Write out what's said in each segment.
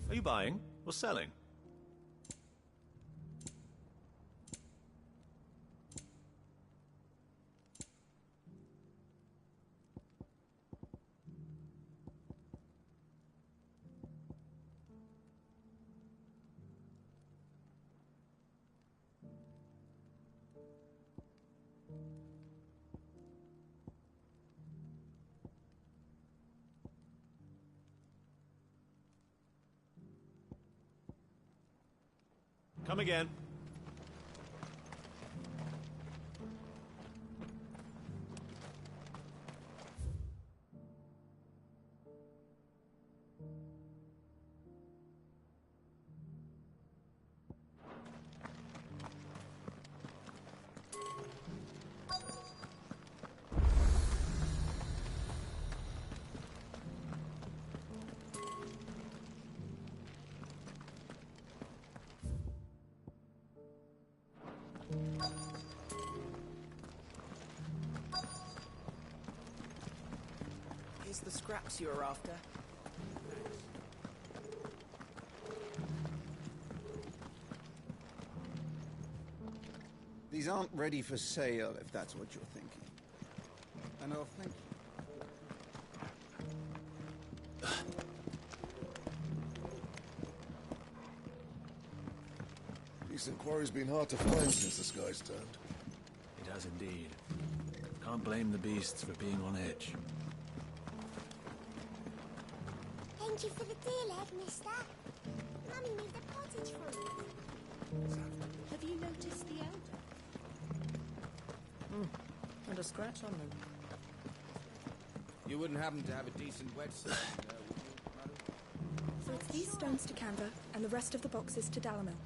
Are you buying or selling? Come again. Here's the scraps you were after. These aren't ready for sale, if that's what you're thinking. And I'll thank you. Decent quarry's been hard to find since the sky's turned. It has indeed. Can't blame the beasts for being on edge. Thank you for the deal, Ed, mister. Mummy moved the pottage from it. Have you noticed the elder? And a scratch on them. You wouldn't happen to have a decent wetsuit, would you, madam? So it's these stones to Canva, and the rest of the boxes to Dalamil.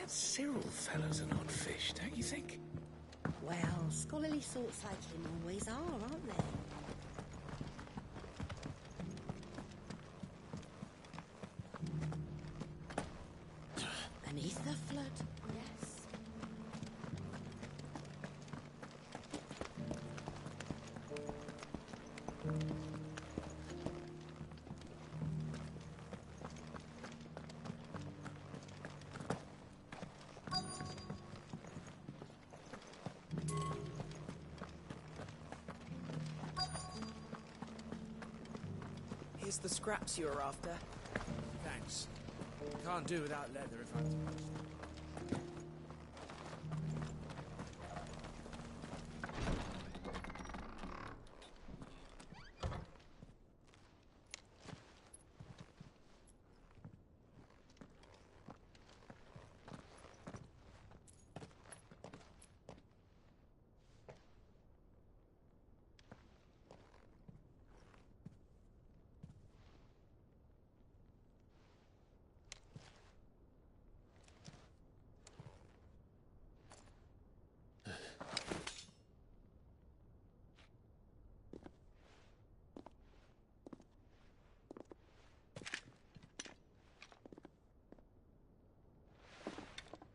Cyril fellows are not fish, don't you think? Well, scholarly sorts like him always are, aren't they? Beneath the flood, yes. Here's the scraps you were after. Thanks. Can't do without leather if I'm honest.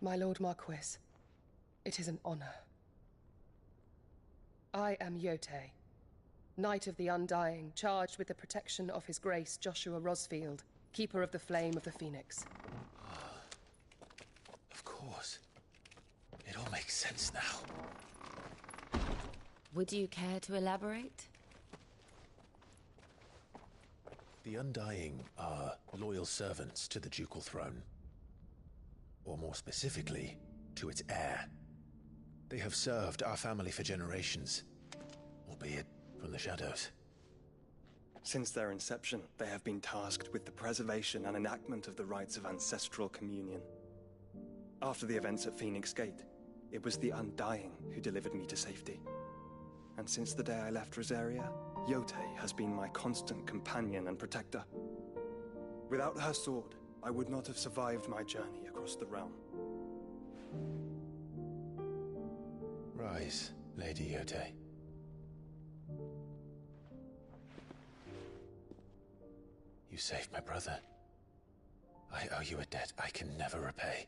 My Lord Marquis, it is an honor. I am Yote, Knight of the Undying, charged with the protection of His Grace Joshua Rosfield, Keeper of the Flame of the Phoenix. Of course. It all makes sense now. Would you care to elaborate? The Undying are loyal servants to the ducal throne. Or more specifically, to its heir. They have served our family for generations, albeit from the shadows. Since their inception, they have been tasked with the preservation and enactment of the rites of ancestral communion. After the events at Phoenix Gate, it was the Undying who delivered me to safety. And since the day I left Rosaria, Yotei has been my constant companion and protector. Without her sword, I would not have survived my journey across the realm. Rise, Lady Yotei. You saved my brother. I owe you a debt I can never repay.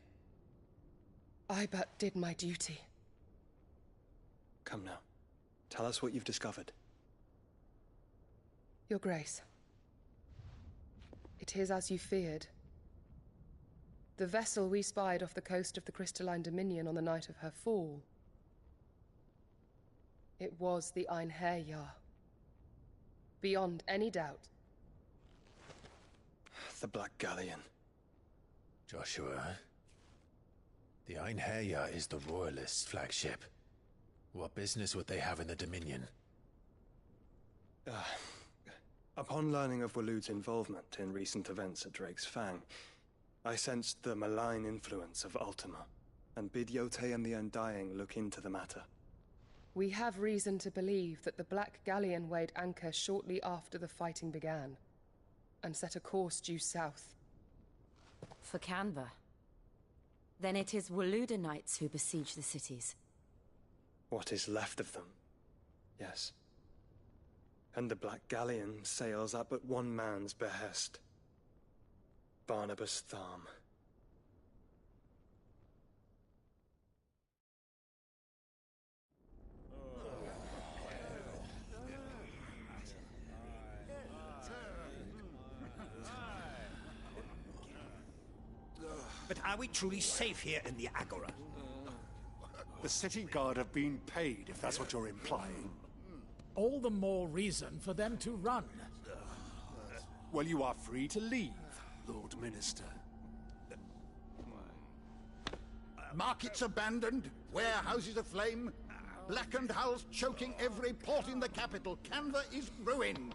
I but did my duty. Come now. Tell us what you've discovered. Your Grace. It is as you feared. The vessel we spied off the coast of the Crystalline Dominion on the night of her fall. It was the Einherjar. Beyond any doubt. The Black Galleon. Joshua, the Einherjar is the Royalists' flagship. What business would they have in the Dominion? Upon learning of Waloed's involvement in recent events at Drake's Fang, I sensed the malign influence of Ultima, and bid Yotei and the Undying look into the matter. We have reason to believe that the Black Galleon weighed anchor shortly after the fighting began, and set a course due south. For Canva. Then it is Waloed knights who besiege the cities. What is left of them, yes. And the Black Galleon sails at but one man's behest. Barnabas Tharm. But are we truly safe here in the Agora? The city guard have been paid, if that's what you're implying. All the more reason for them to run. Well, you are free to leave, Lord Minister. Markets abandoned, warehouses aflame, blackened hulls choking every port in the capital. Canva is ruined.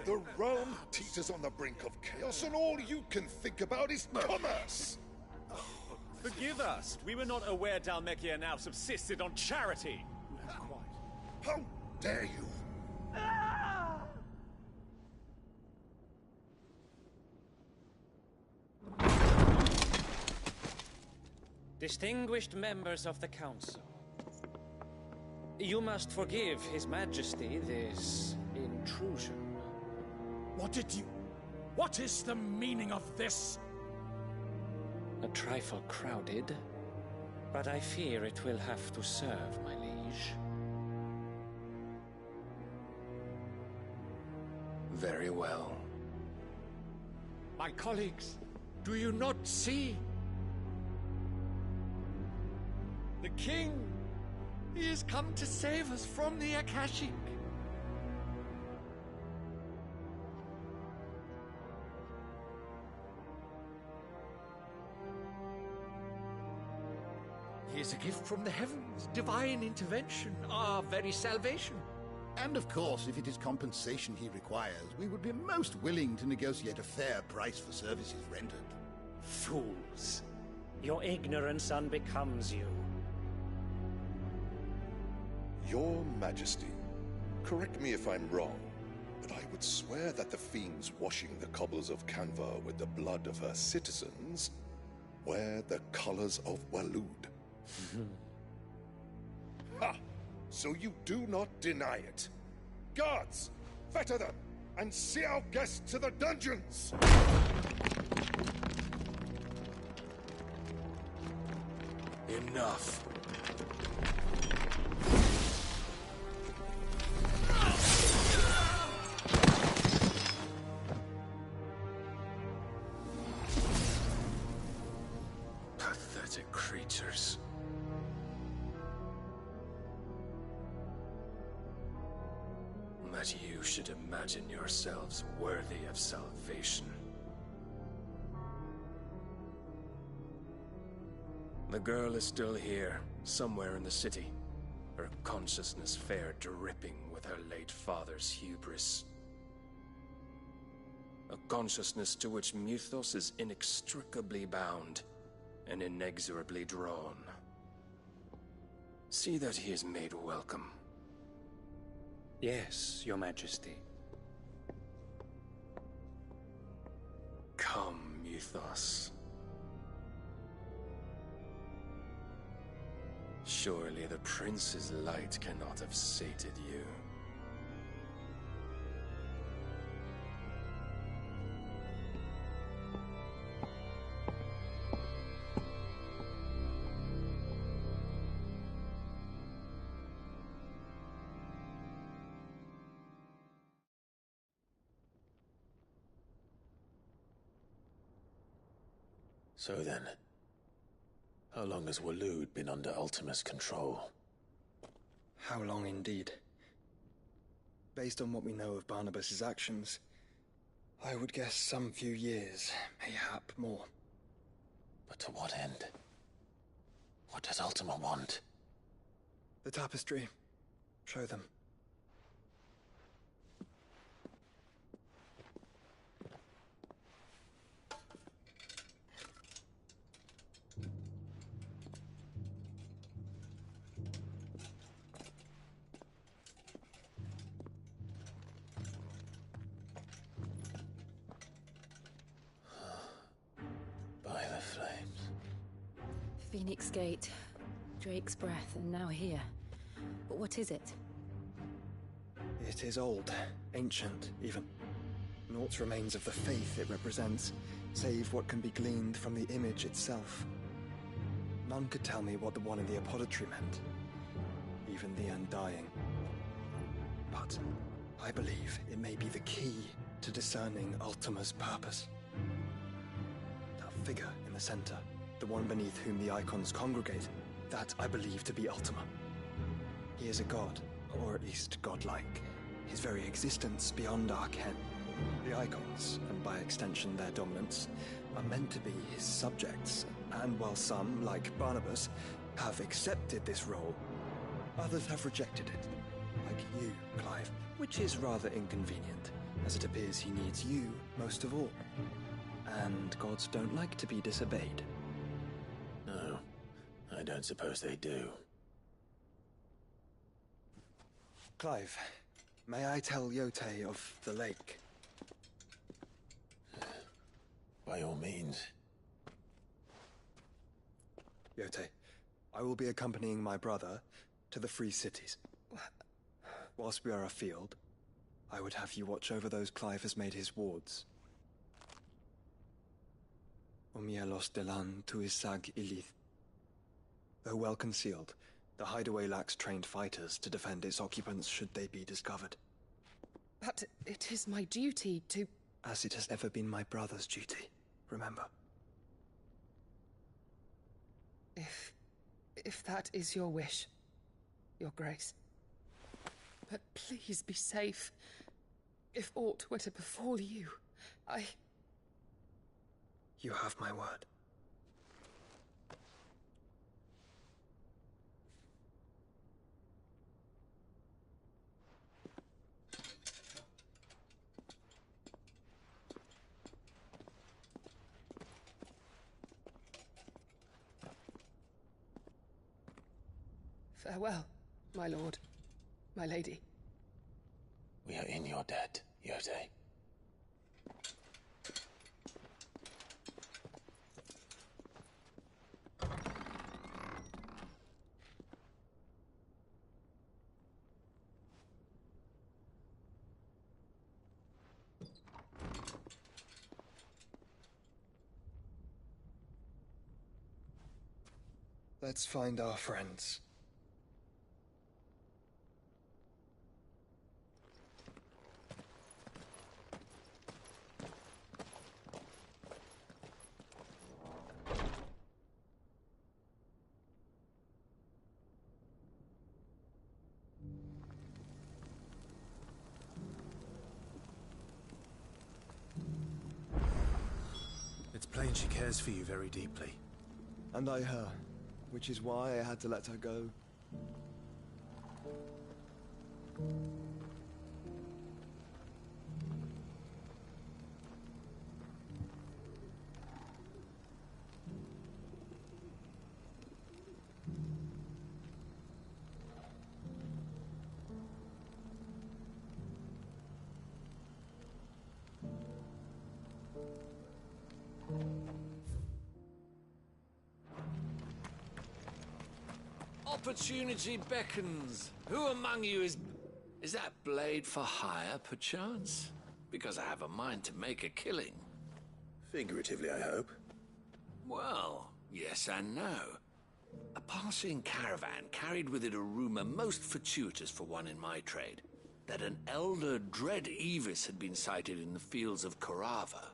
The realm teeters on the brink of chaos, and all you can think about is commerce! Forgive us. We were not aware Dhalmekia now subsisted on charity. How dare you? Distinguished members of the Council, you must forgive His Majesty this intrusion. What is the meaning of this? A trifle crowded, but I fear it will have to serve, my liege. Very well. My colleagues, do you not see? The king! He has come to save us from the Akashic. He is a gift from the heavens, divine intervention, our very salvation. And of course, if it is compensation he requires, we would be most willing to negotiate a fair price for services rendered. Fools! Your ignorance unbecomes you. Your Majesty, correct me if I'm wrong, but I would swear that the fiends washing the cobbles of Canva with the blood of her citizens wear the colors of Waloed. Ha! So you do not deny it. Guards, fetter them, and see our guests to the dungeons! Enough. Pathetic creatures. That you should imagine yourselves worthy of salvation. The girl is still here, somewhere in the city, her consciousness fair dripping with her late father's hubris. A consciousness to which Mythos is inextricably bound, and inexorably drawn. See that he is made welcome. Yes, Your Majesty. Come, Mythos. Surely the Prince's light cannot have sated you. So then, how long has Waloed been under Ultima's control? How long indeed? Based on what we know of Barnabas's actions, I would guess some few years, mayhap more. But to what end? What does Ultima want? The tapestry. Show them. By the flames. Phoenix Gate, Drake's Breath, and now here. But what is it? It is old, ancient, even. Naught remains of the faith it represents, save what can be gleaned from the image itself. None could tell me what the one in the apothecary meant, even the Undying. But I believe it may be the key to discerning Ultima's purpose. That figure in the center, the one beneath whom the icons congregate, that I believe to be Ultima. He is a god, or at least godlike. His very existence beyond our ken. The icons, and by extension their dominants, are meant to be his subjects, and while some, like Barnabas, have accepted this role, others have rejected it. Like you, Clive, which is rather inconvenient, as it appears he needs you most of all. And gods don't like to be disobeyed. No, I don't suppose they do. Clive, may I tell Yote of the lake? By all means. Yote, I will be accompanying my brother to the Free Cities. Whilst we are afield, I would have you watch over those Clive has made his wards. Omielos delan tu isag ilith. Though well concealed, the hideaway lacks trained fighters to defend its occupants should they be discovered. But it is my duty to... As it has ever been my brother's duty, remember. If that is your wish, Your Grace. But please be safe. If aught were to befall you, You have my word. Farewell, my lord, my lady. We are in your debt, Yote. Let's find our friends. It's plain she cares for you very deeply. And I her, which is why I had to let her go. opportunity beckons. Who among you is... Is that blade for hire, perchance? Because I have a mind to make a killing. Figuratively, I hope. Well, yes and no. A passing caravan carried with it a rumor most fortuitous for one in my trade, that an elder Dread Evis had been sighted in the fields of Korava.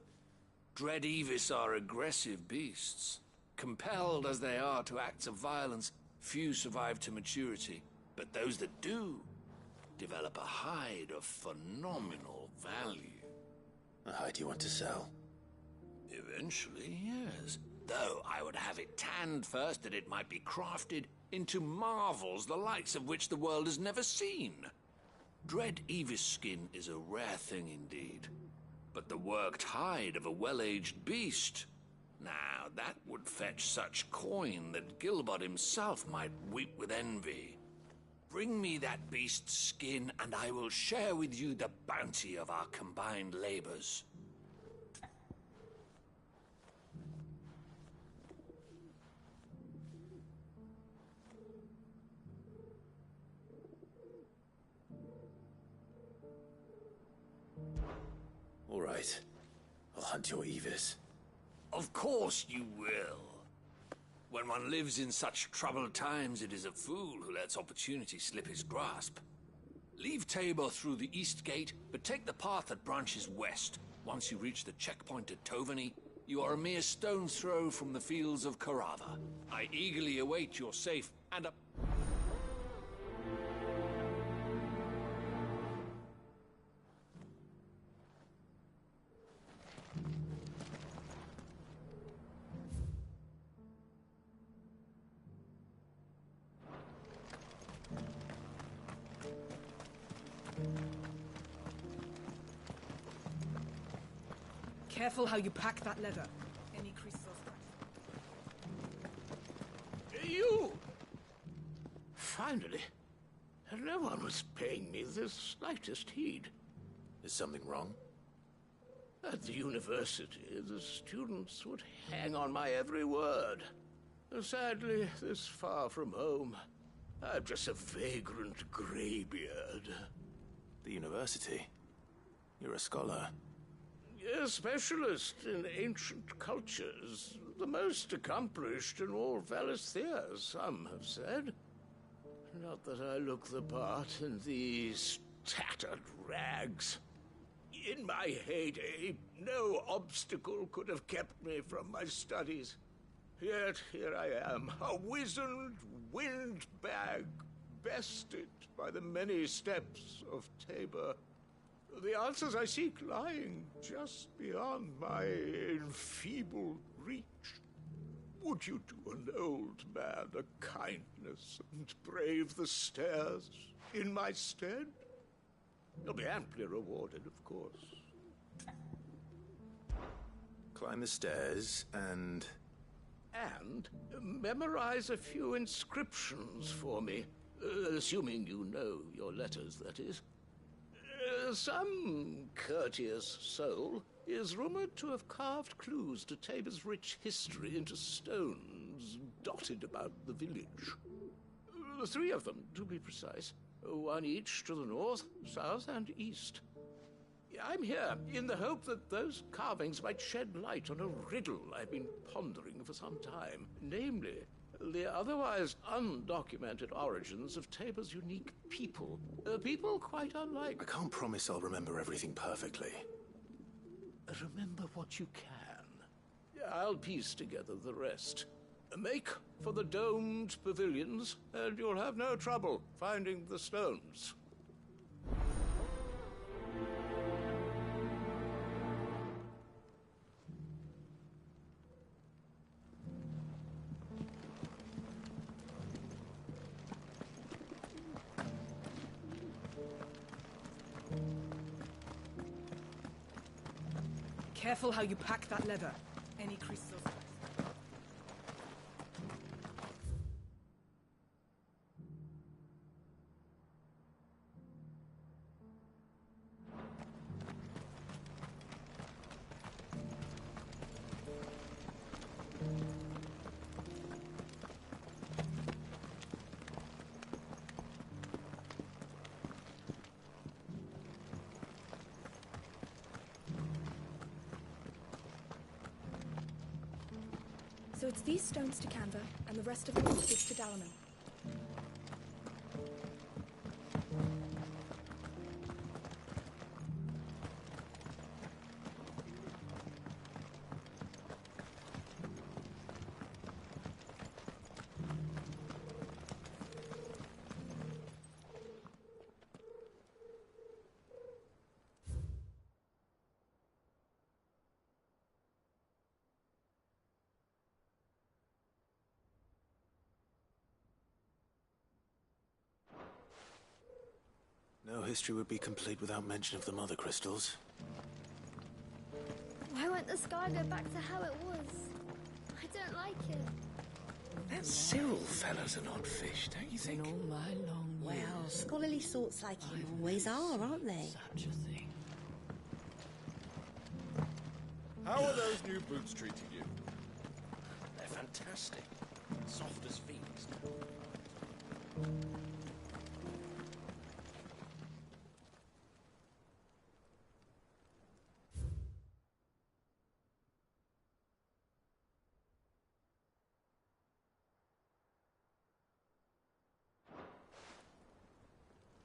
Dread Evis are aggressive beasts. Compelled as they are to acts of violence, few survive to maturity, but those that do develop a hide of phenomenal value. A hide you want to sell? Eventually, yes. Though I would have it tanned first that it might be crafted into marvels the likes of which the world has never seen. Dread Evis skin is a rare thing indeed. But the worked hide of a well-aged beast... Now, that would fetch such coin that Gilbert himself might weep with envy. Bring me that beast's skin, and I will share with you the bounty of our combined labors. All right. I'll hunt your Evis. Of course you will. When one lives in such troubled times, it is a fool who lets opportunity slip his grasp. Leave Tabor through the east gate, but take the path that branches west. Once you reach the checkpoint at Tovany, you are a mere stone's throw from the fields of Korava. I eagerly await your safe and a... Careful how you pack that leather. Any creases or scratches. You! Finally. No one was paying me the slightest heed. Is something wrong? At the university, the students would hang on my every word. Sadly, this far from home, I'm just a vagrant greybeard. The university? You're a scholar. A specialist in ancient cultures. The most accomplished in all Valisthea, some have said. Not that I look the part in these tattered rags. In my heyday, no obstacle could have kept me from my studies. Yet here I am, a wizened windbag, bested by the many steps of Tabor. The answers I seek lying just beyond my enfeebled reach. Would you do an old man a kindness and brave the stairs in my stead? You'll be amply rewarded, of course. Climb the stairs and... And memorize a few inscriptions for me. Assuming you know your letters, that is. Some courteous soul is rumored to have carved clues to Tabor's rich history into stones dotted about the village. 3 of them, to be precise. 1 each to the north, south, and east. I'm here in the hope that those carvings might shed light on a riddle I've been pondering for some time. Namely, the otherwise undocumented origins of Tabor's unique people. People quite unlike... I can't promise I'll remember everything perfectly. Remember what you can. I'll piece together the rest. Make for the domed pavilions, and you'll have no trouble finding the stones. Careful how you pack that leather. Any creases or scratches. So it's these stones to Canva, and the rest of the boxes to Dalaman. No history would be complete without mention of the mother crystals. Why won't the sky go back to how it was? I don't like it. That Cyril fellow's an odd fish, don't you think? In all my long years, Well, scholarly sorts like him always are, aren't they? such a thing. How are those new boots treating you? They're fantastic. Soft as fiends.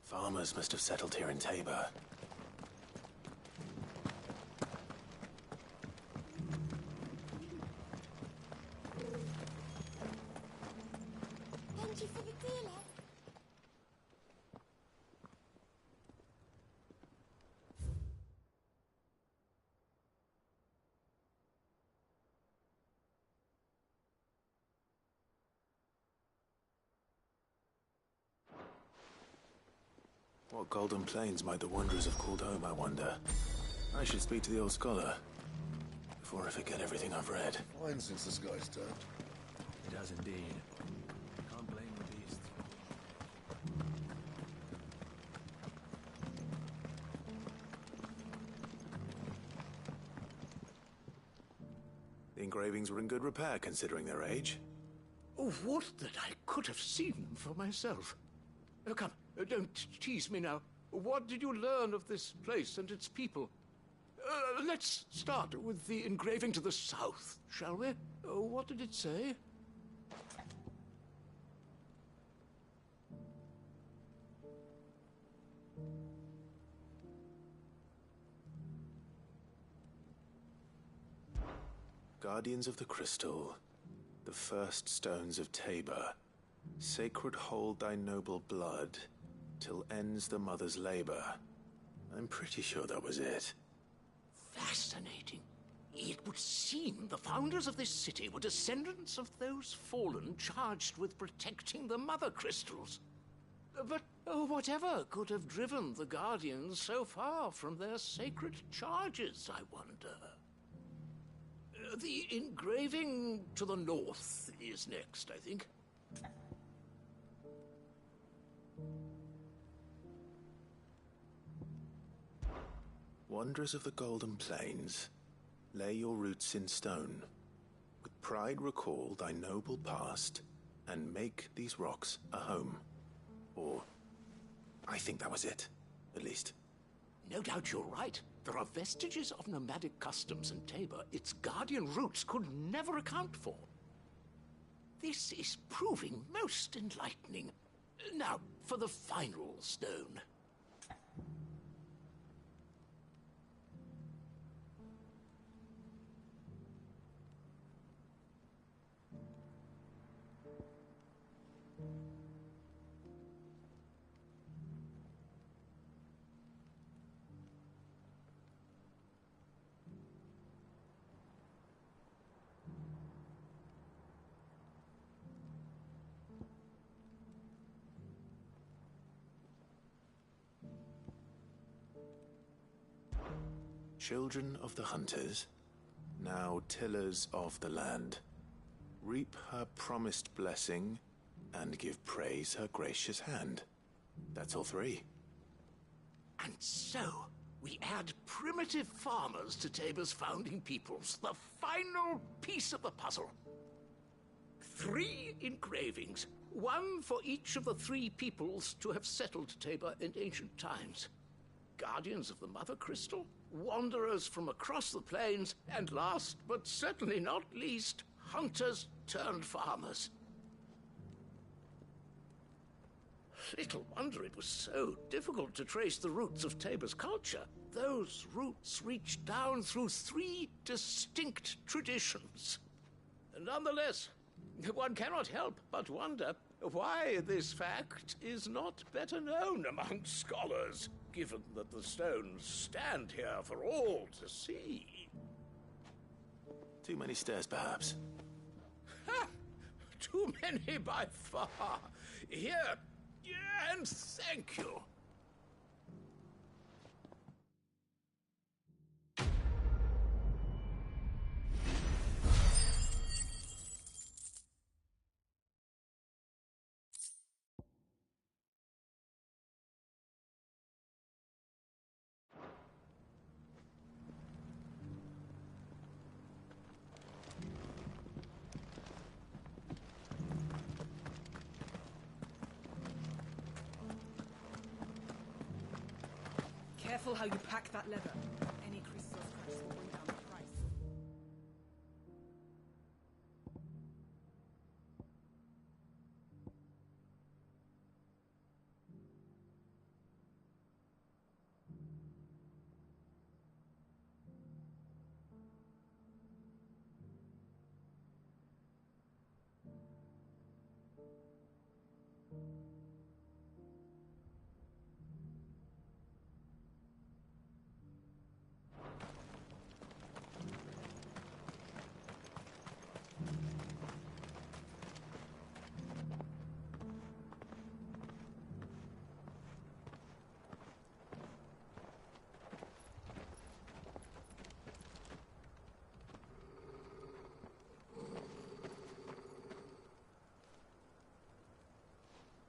Farmers must have settled here in Tabor. Thank you for the deal, Ed. What golden plains might the wanderers have called home, I wonder? I should speak to the old scholar before I forget everything I've read. Fine since the sky's turned. It has indeed. Can't blame the beasts. The engravings were in good repair considering their age. Oh, would that I could have seen them for myself. Come, don't tease me now. What did you learn of this place and its people? Let's start with the engraving to the south, shall we? What did it say? Guardians of the Crystal, the first stones of Tabor, sacred hold thy noble blood, till ends the mother's labor. I'm pretty sure that was it. Fascinating. It would seem the founders of this city were descendants of those fallen charged with protecting the mother crystals. But whatever could have driven the Guardians so far from their sacred charges, I wonder? The engraving to the north is next, I think. Wanderers of the Golden Plains, lay your roots in stone. With pride recall thy noble past, and make these rocks a home. Or, I think that was it, at least. No doubt you're right. There are vestiges of nomadic customs in Tabor its guardian roots could never account for. This is proving most enlightening. Now, for the final stone. Children of the hunters, now tillers of the land, reap her promised blessing and give praise her gracious hand. That's all three. And so, we add primitive farmers to Tabor's founding peoples, the final piece of the puzzle. 3 engravings, one for each of the 3 peoples to have settled Tabor in ancient times. Guardians of the Mother Crystal, wanderers from across the plains, and last but certainly not least, hunters turned farmers. Little wonder it was so difficult to trace the roots of Tabor's culture. Those roots reach down through 3 distinct traditions. Nonetheless, one cannot help but wonder why this fact is not better known among scholars, given that the stones stand here for all to see. Too many stairs, perhaps. Ha! Too many by far. Here, and thank you. Careful how you pack that leather. Any creases or scratches will bring down the price.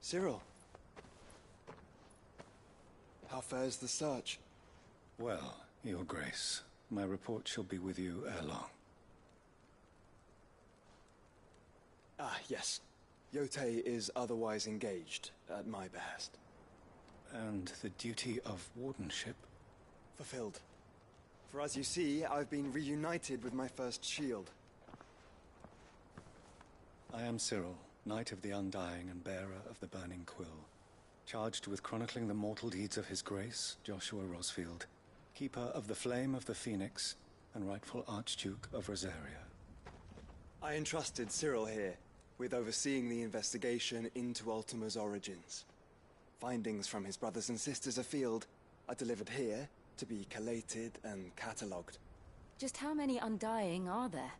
Cyril. How fares the search? Well, Your Grace, my report shall be with you ere long. Ah, yes. Yotei is otherwise engaged, at my behest. And the duty of wardenship? Fulfilled. For as you see, I've been reunited with my first shield. I am Cyril, Knight of the Undying and bearer of the Burning Quill, charged with chronicling the mortal deeds of His Grace, Joshua Rosfield, Keeper of the Flame of the Phoenix, and rightful Archduke of Rosaria. I entrusted Cyril here with overseeing the investigation into Ultima's origins. Findings from his brothers and sisters afield are delivered here to be collated and catalogued. Just how many Undying are there?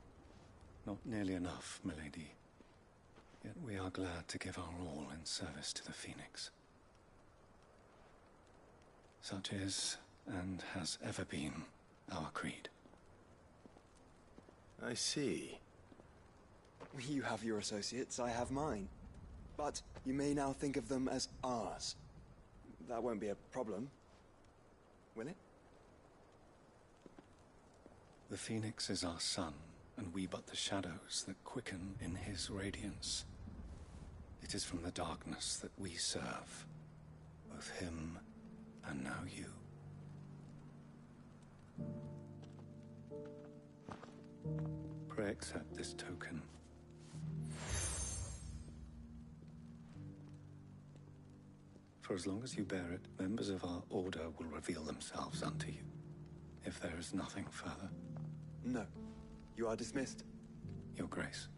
Not nearly enough, milady. Yet we are glad to give our all in service to the Phoenix. Such is, and has ever been, our creed. I see. You have your associates, I have mine. But you may now think of them as ours. That won't be a problem, will it? The Phoenix is our sun, and we but the shadows that quicken in his radiance. It is from the darkness that we serve, both him and now you. Pray accept this token. For as long as you bear it, members of our order will reveal themselves unto you, if there is nothing further. No. You are dismissed. Your Grace.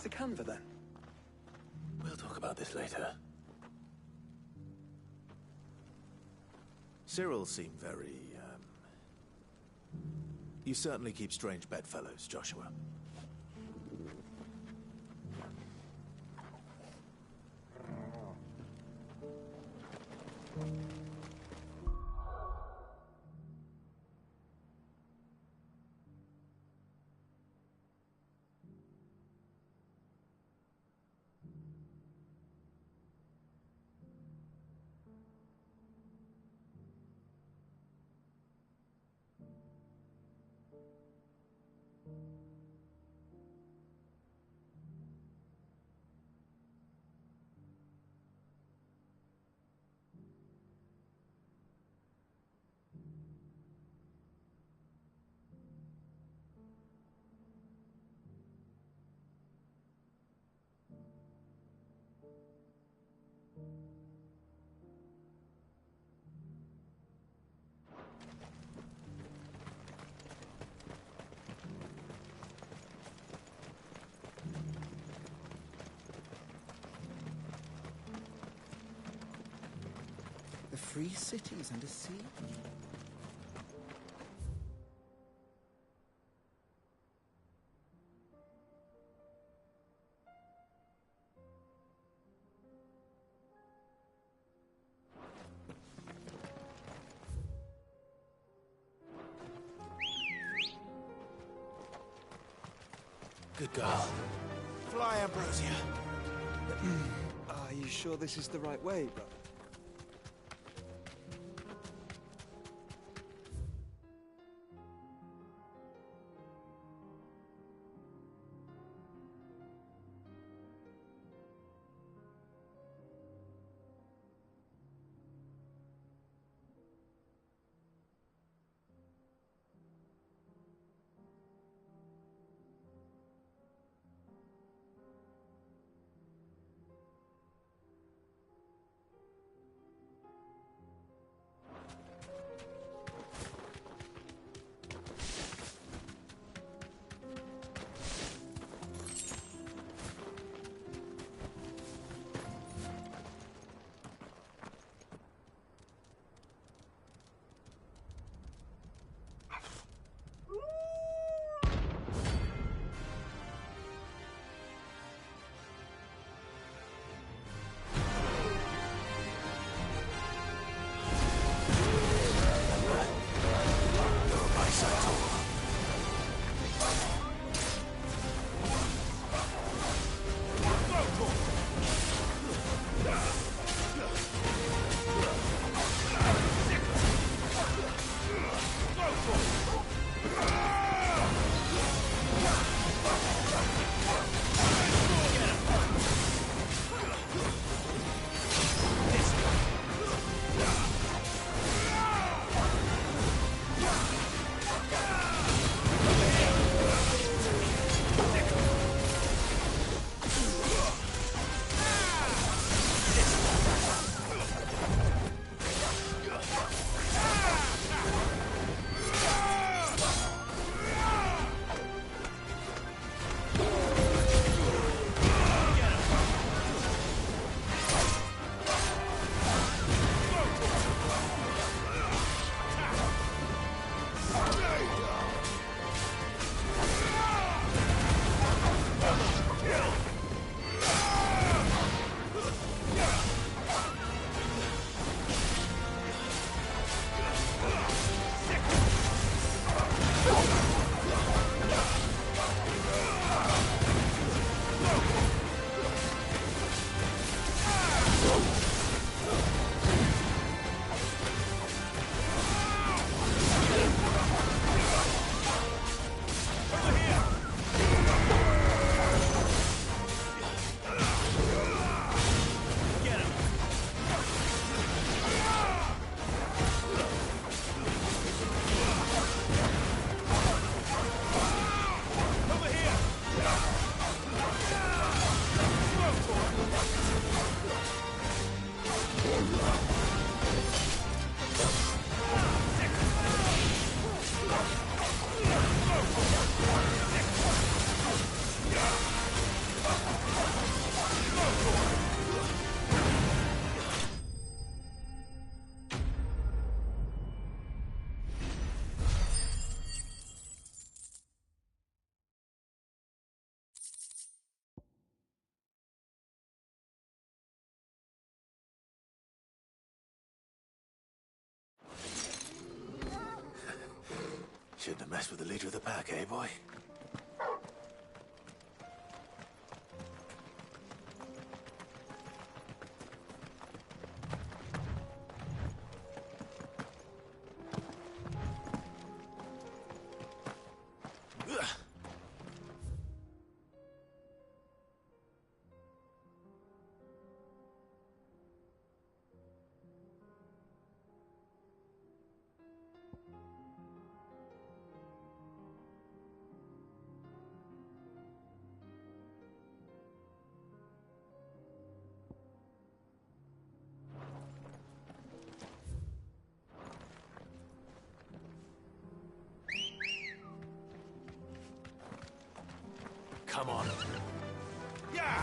To Canva, then. We'll talk about this later. Cyril seemed very, You certainly keep strange bedfellows, Joshua. 3 cities and a sea? Good girl. Fly, Ambrosia. Are you sure this is the right way, brother? Shouldn't have messed with the leader of the pack, eh, boy? Come on. Yeah!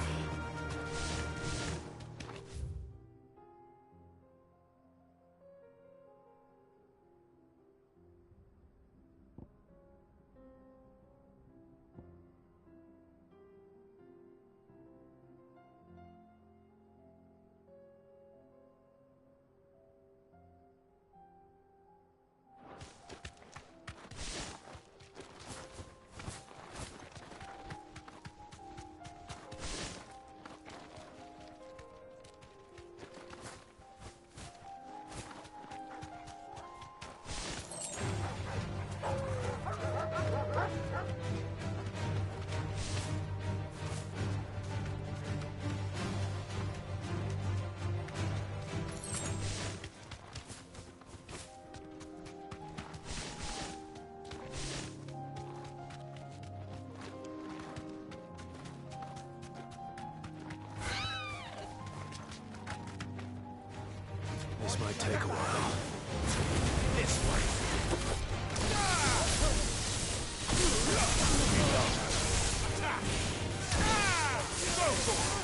might take a while. This way. Attack! Go for it!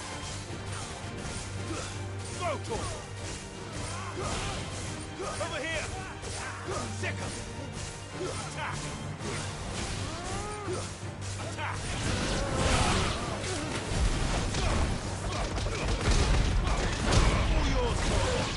Go for it! Over here! Second! Attack! Attack! All yours, boy!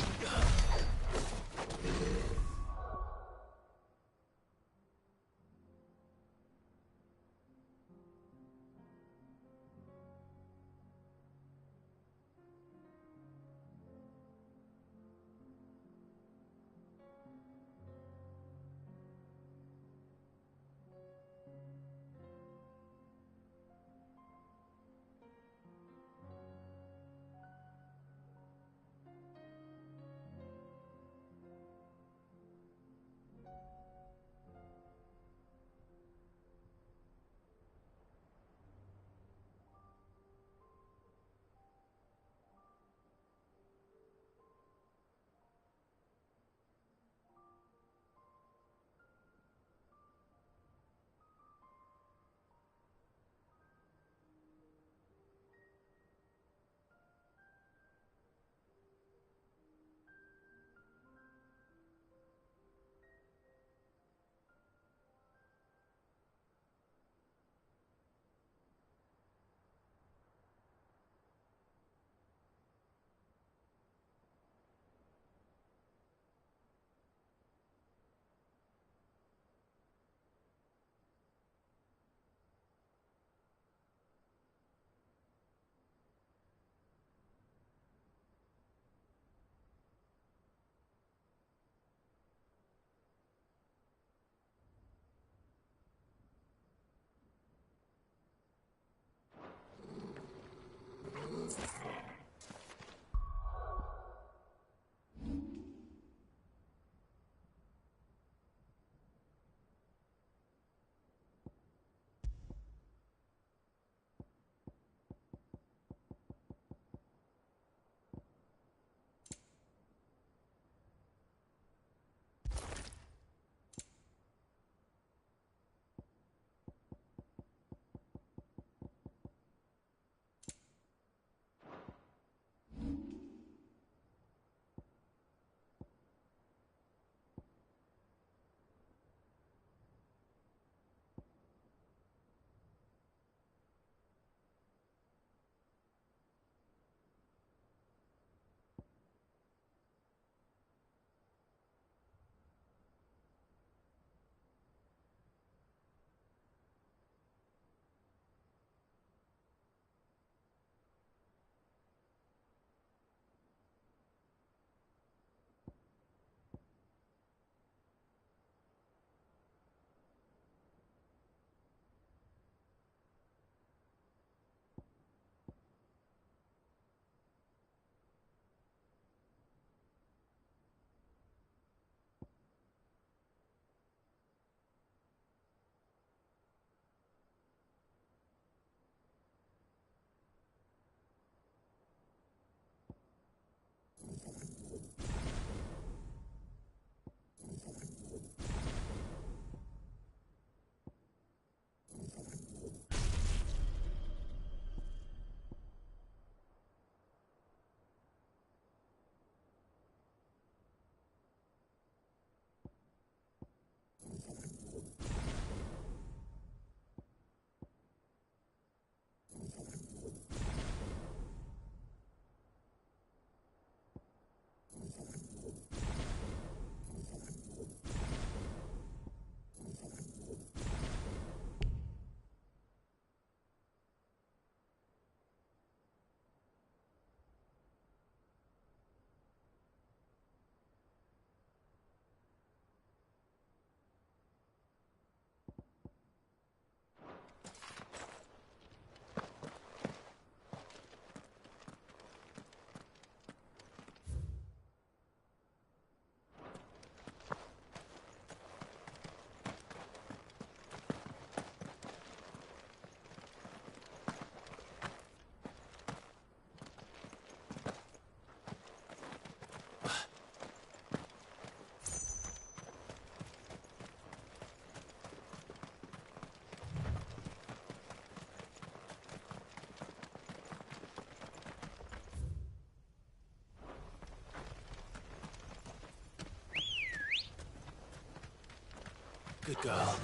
Good girl.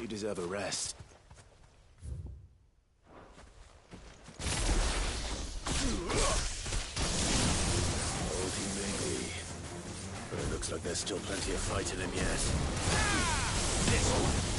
You deserve a rest. Old he may be, but it looks like there's still plenty of fight in him yet. This one.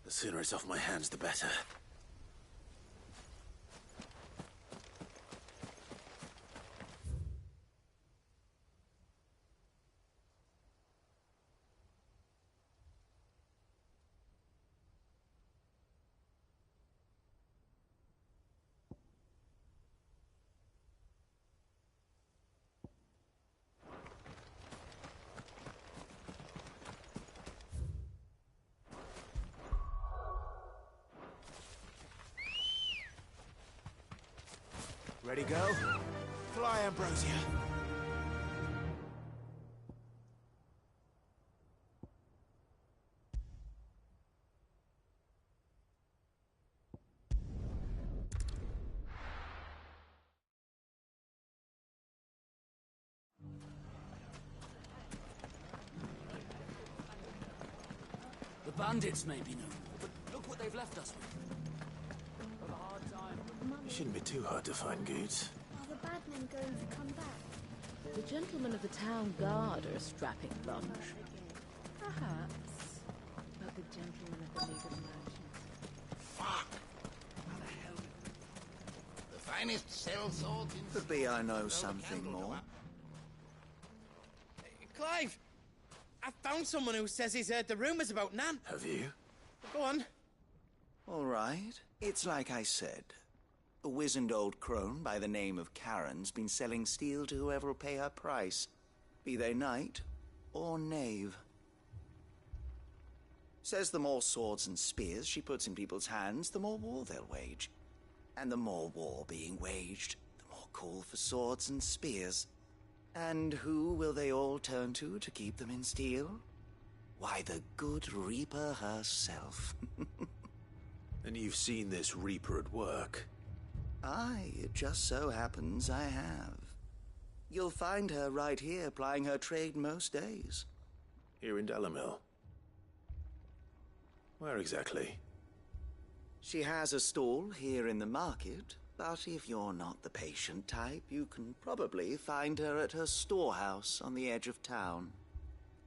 The sooner it's off my hands, the better. Ready, go? Fly, Ambrosia. The bandits may be known, but look what they've left us with. Have a hard time. It shouldn't be too hard to find goods. Are the bad men going to come back? The gentlemen of the town guard are a strapping bunch. Perhaps. But the gentlemen of the League of Merchants... Fuck! How the hell? The finest cell swords in... Could be I know something more. Clive! I found someone who says he's heard the rumours about Nan. Have you? Go on. All right. It's like I said. A wizened old crone by the name of Karen's been selling steel to whoever will pay her price, be they knight or knave. Says the more swords and spears she puts in people's hands, the more war they'll wage. And the more war being waged, the more call for swords and spears. And who will they all turn to keep them in steel? Why, the good Reaper herself. And you've seen this Reaper at work? Aye, it just so happens I have. You'll find her right here plying her trade most days. Here in Delamil? Where exactly? She has a stall here in the market, but if you're not the patient type, you can probably find her at her storehouse on the edge of town.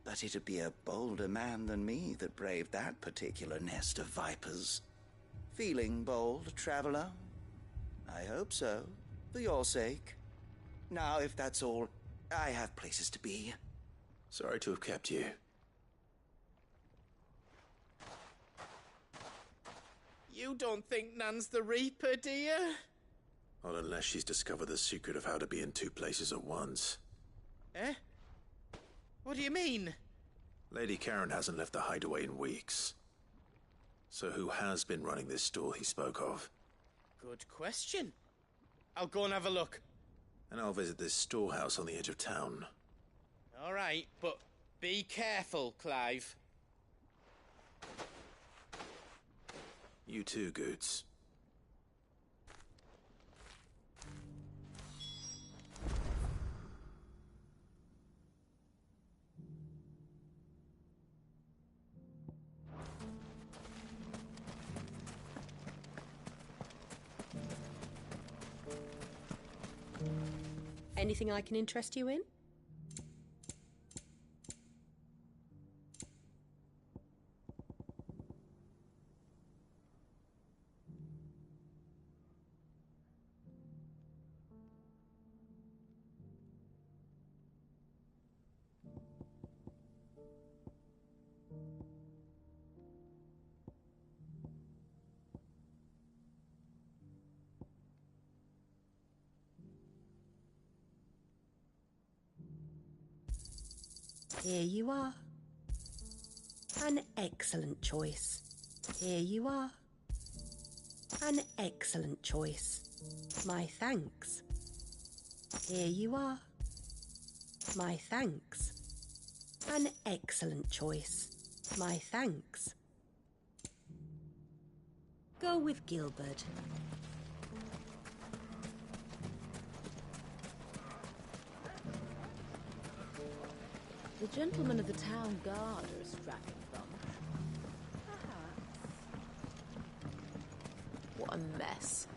But it'd be a bolder man than me that braved that particular nest of vipers. Feeling bold, traveler? I hope so, for your sake. Now, if that's all, I have places to be. Sorry to have kept you. You don't think Nan's the Reaper, do you? Not unless she's discovered the secret of how to be in two places at once. Eh? What do you mean? Lady Karen hasn't left the hideaway in weeks. So who has been running this stall he spoke of? Good question. I'll go and have a look. And I'll visit this storehouse on the edge of town. All right, but be careful, Clive. You too, Goods. Anything I can interest you in? Here you are. An excellent choice. Here you are. An excellent choice. My thanks. Here you are. My thanks. An excellent choice. My thanks. Go with Gilbert. The gentlemen of the town guard are a strapping bunch. Perhaps. What a mess.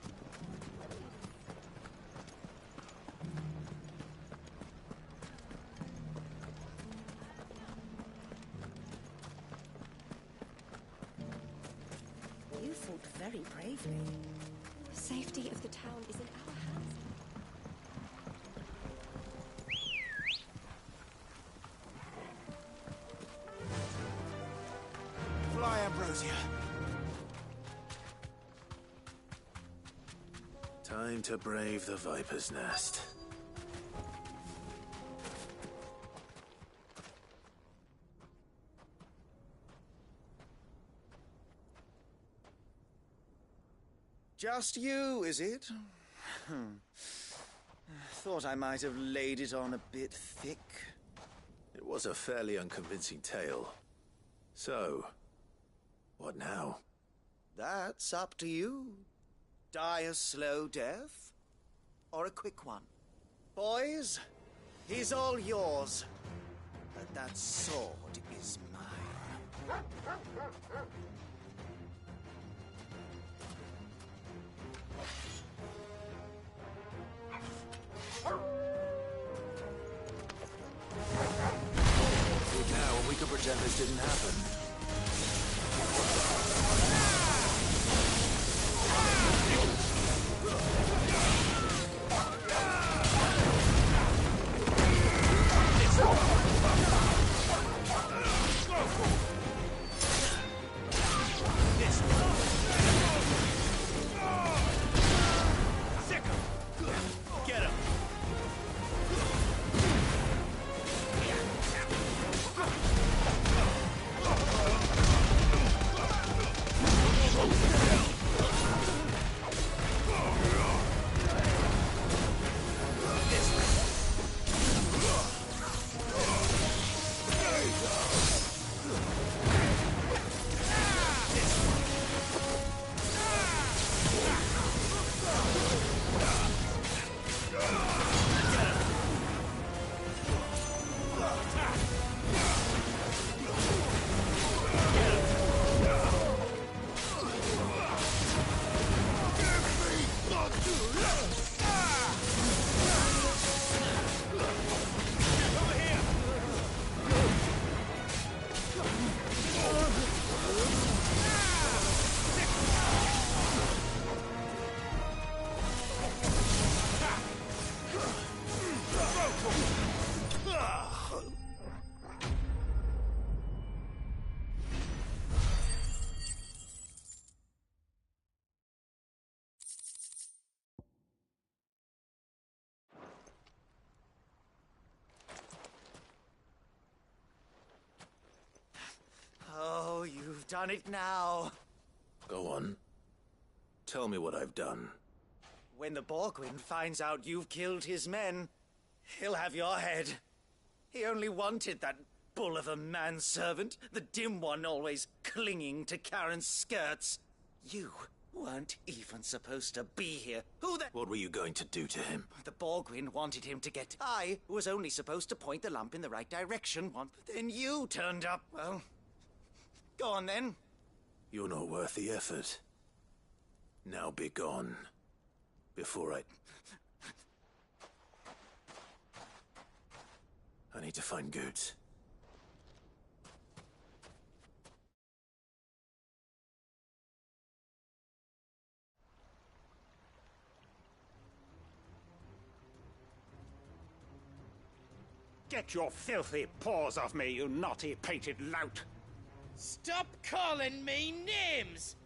very bravely. The safety of the town is in our hands. Fly, Ambrosia. Time to brave the Viper's Nest. Just you, is it? Thought I might have laid it on a bit thick. It was a fairly unconvincing tale. So, what now? That's up to you. Die a slow death, or a quick one. Boys, he's all yours. But that sword is mine. Now, we could pretend this didn't happen. Get him! Oh, you've done it now. Go on. Tell me what I've done. When the Borgwyn finds out you've killed his men, he'll have your head. He only wanted that bull of a manservant, the dim one always clinging to Karen's skirts. You weren't even supposed to be here. Who the— What were you going to do to him? The Borgwyn wanted him to get— I was only supposed to point the lamp in the right direction once, but then you turned up. Well, go on then. You're not worth the effort. Now be gone. Before I need to find Goods. Get your filthy paws off me, you naughty-pated lout! Stop calling me names!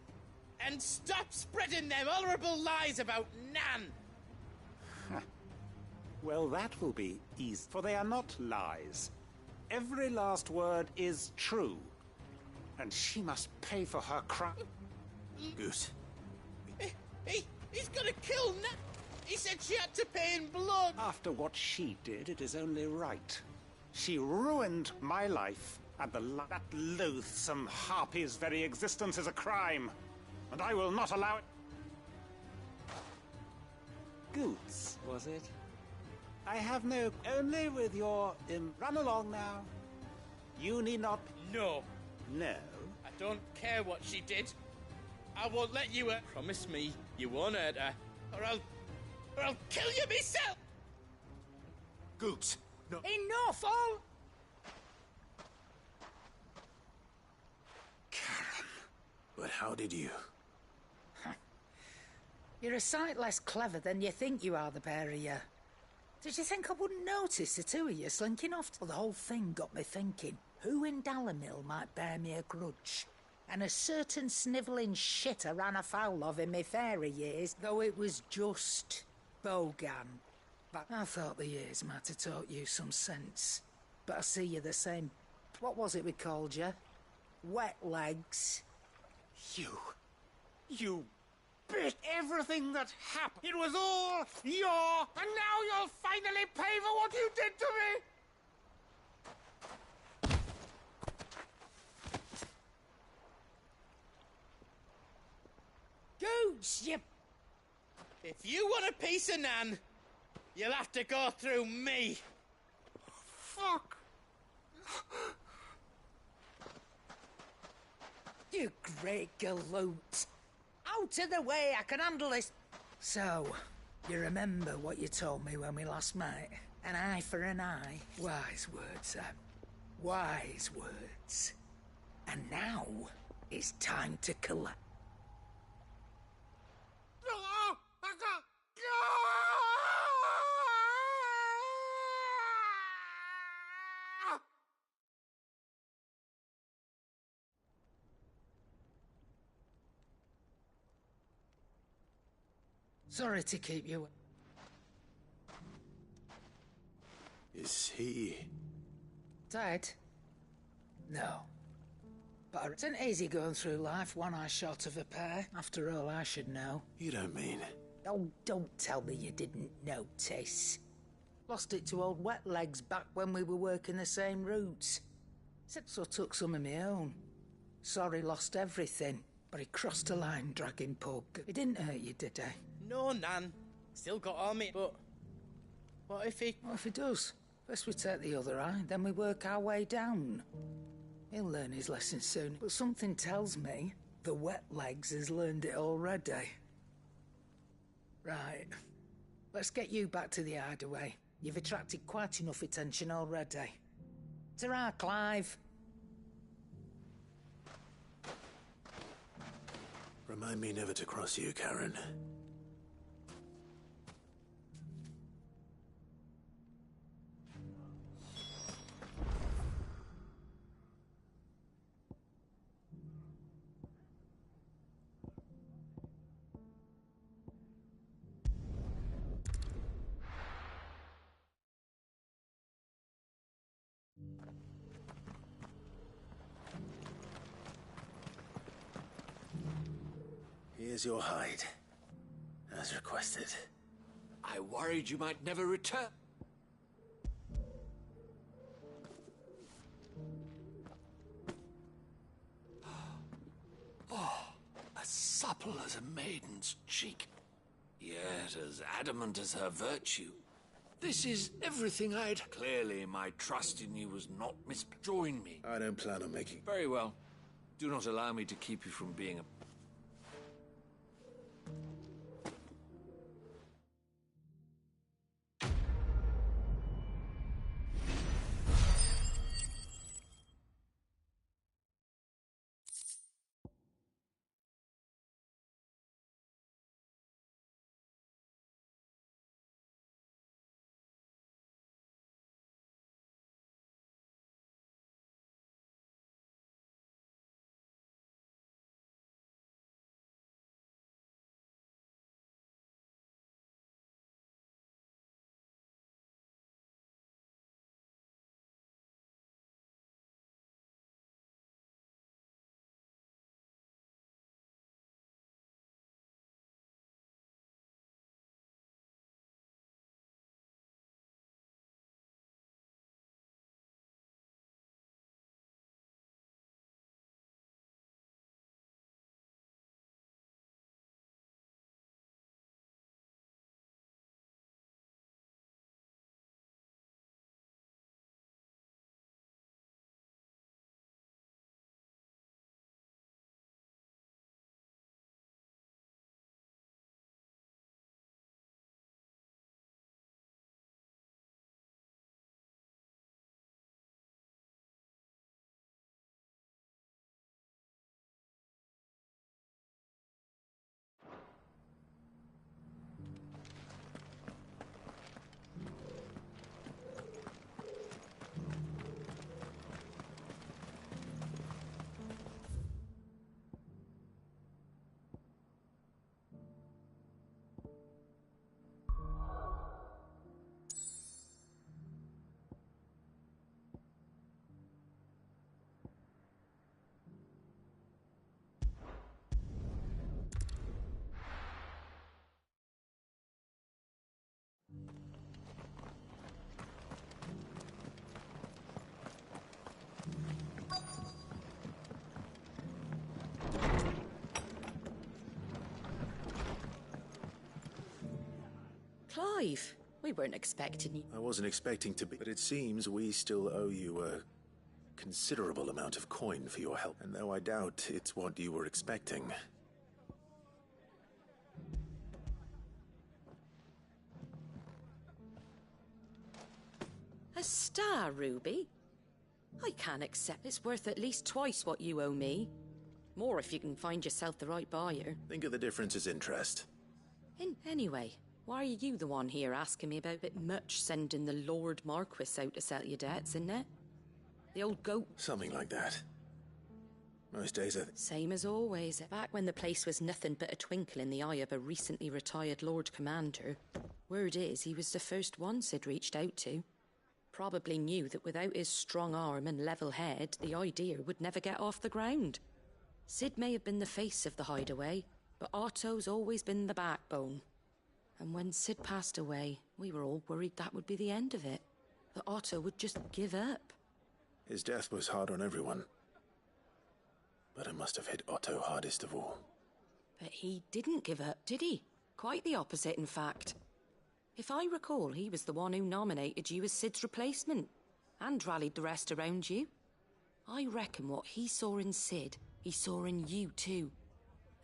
And stop spreading them horrible lies about Nan! Well, that will be easy, for they are not lies. Every last word is true. And she must pay for her crime. Goose. He's gonna kill Nan! He said she had to pay in blood! After what she did, it is only right. She ruined my life, and that loathsome harpy's very existence is a crime. And I will not allow it. Goots, was it? I have no... Only with your... run along now. You need not... No. No? I don't care what she did. I won't let you... Promise me you won't hurt her, or I'll kill you myself! Goots, no... Enough, all! But how did you... You're a sight less clever than you think you are, the pair of you. Did you think I wouldn't notice the two of you slinking off? Well, the whole thing got me thinking, who in Dalamil might bear me a grudge? And a certain snivelling shit I ran afoul of in my fairy years, though it was just Bogan. But I thought the years might have taught you some sense. But I see you're the same. What was it we called you? Wet legs. You bit everything that happened. It was all your... And now you'll finally pay for what you did to me! Goose, you... If you want a piece of Nan, you'll have to go through me. Fuck! You great galoot! Out of the way, I can handle this! So, you remember what you told me when we last met? An eye for an eye? Wise words, Sam. Wise words. And now, it's time to collect. Sorry to keep you... Is he... Dead? No. But it isn't easy going through life one eye short of a pair. After all, I should know. You don't mean... Oh, don't tell me you didn't notice. Lost it to old Wet Legs back when we were working the same routes. So took some of my own. Sorry, lost everything. But he crossed a line, dragging pug. He didn't hurt you, did he? No, Nan. Still got on me, but... What if he... What if he does? First we take the other eye, then we work our way down. He'll learn his lesson soon, but something tells me the Wet Legs has learned it already. Right. Let's get you back to the hideaway. You've attracted quite enough attention already. Ta-ra, Clive. Remind me never to cross you, Karen. Here's your hide, as requested. I worried you might never return. Oh, as supple as a maiden's cheek, yet as adamant as her virtue. This is everything I'd... Clearly, my trust in you was not Join me. I don't plan on making... Very well. Do not allow me to keep you from being a... Clive, we weren't expecting you. I wasn't expecting to be, but it seems we still owe you a considerable amount of coin for your help. And though I doubt it's what you were expecting. A star ruby? I can't accept it's worth at least twice what you owe me. More if you can find yourself the right buyer. Think of the difference as interest. Anyway, why are you the one here asking me about it much sending the Lord Marquis out to settle your debts, isn't it? The old goat. Something like that. Most days Same as always. Back when the place was nothing but a twinkle in the eye of a recently retired Lord Commander. Word is, he was the first one Sid reached out to. Probably knew that without his strong arm and level head, the idea would never get off the ground. Sid may have been the face of the hideaway, but Otto's always been the backbone. And when Sid passed away, we were all worried that would be the end of it. That Otto would just give up. His death was hard on everyone. But it must have hit Otto hardest of all. But he didn't give up, did he? Quite the opposite, in fact. If I recall, he was the one who nominated you as Sid's replacement, and rallied the rest around you. I reckon what he saw in Sid, he saw in you too.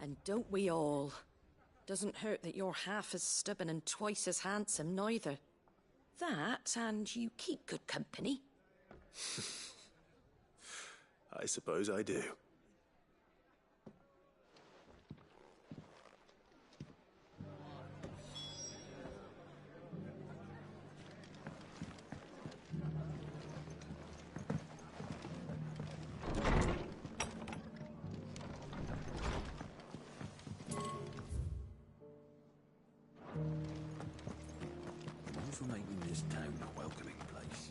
And don't we all? Doesn't hurt that you're half as stubborn and twice as handsome, neither. That, and you keep good company. I suppose I do. For making this town a welcoming place.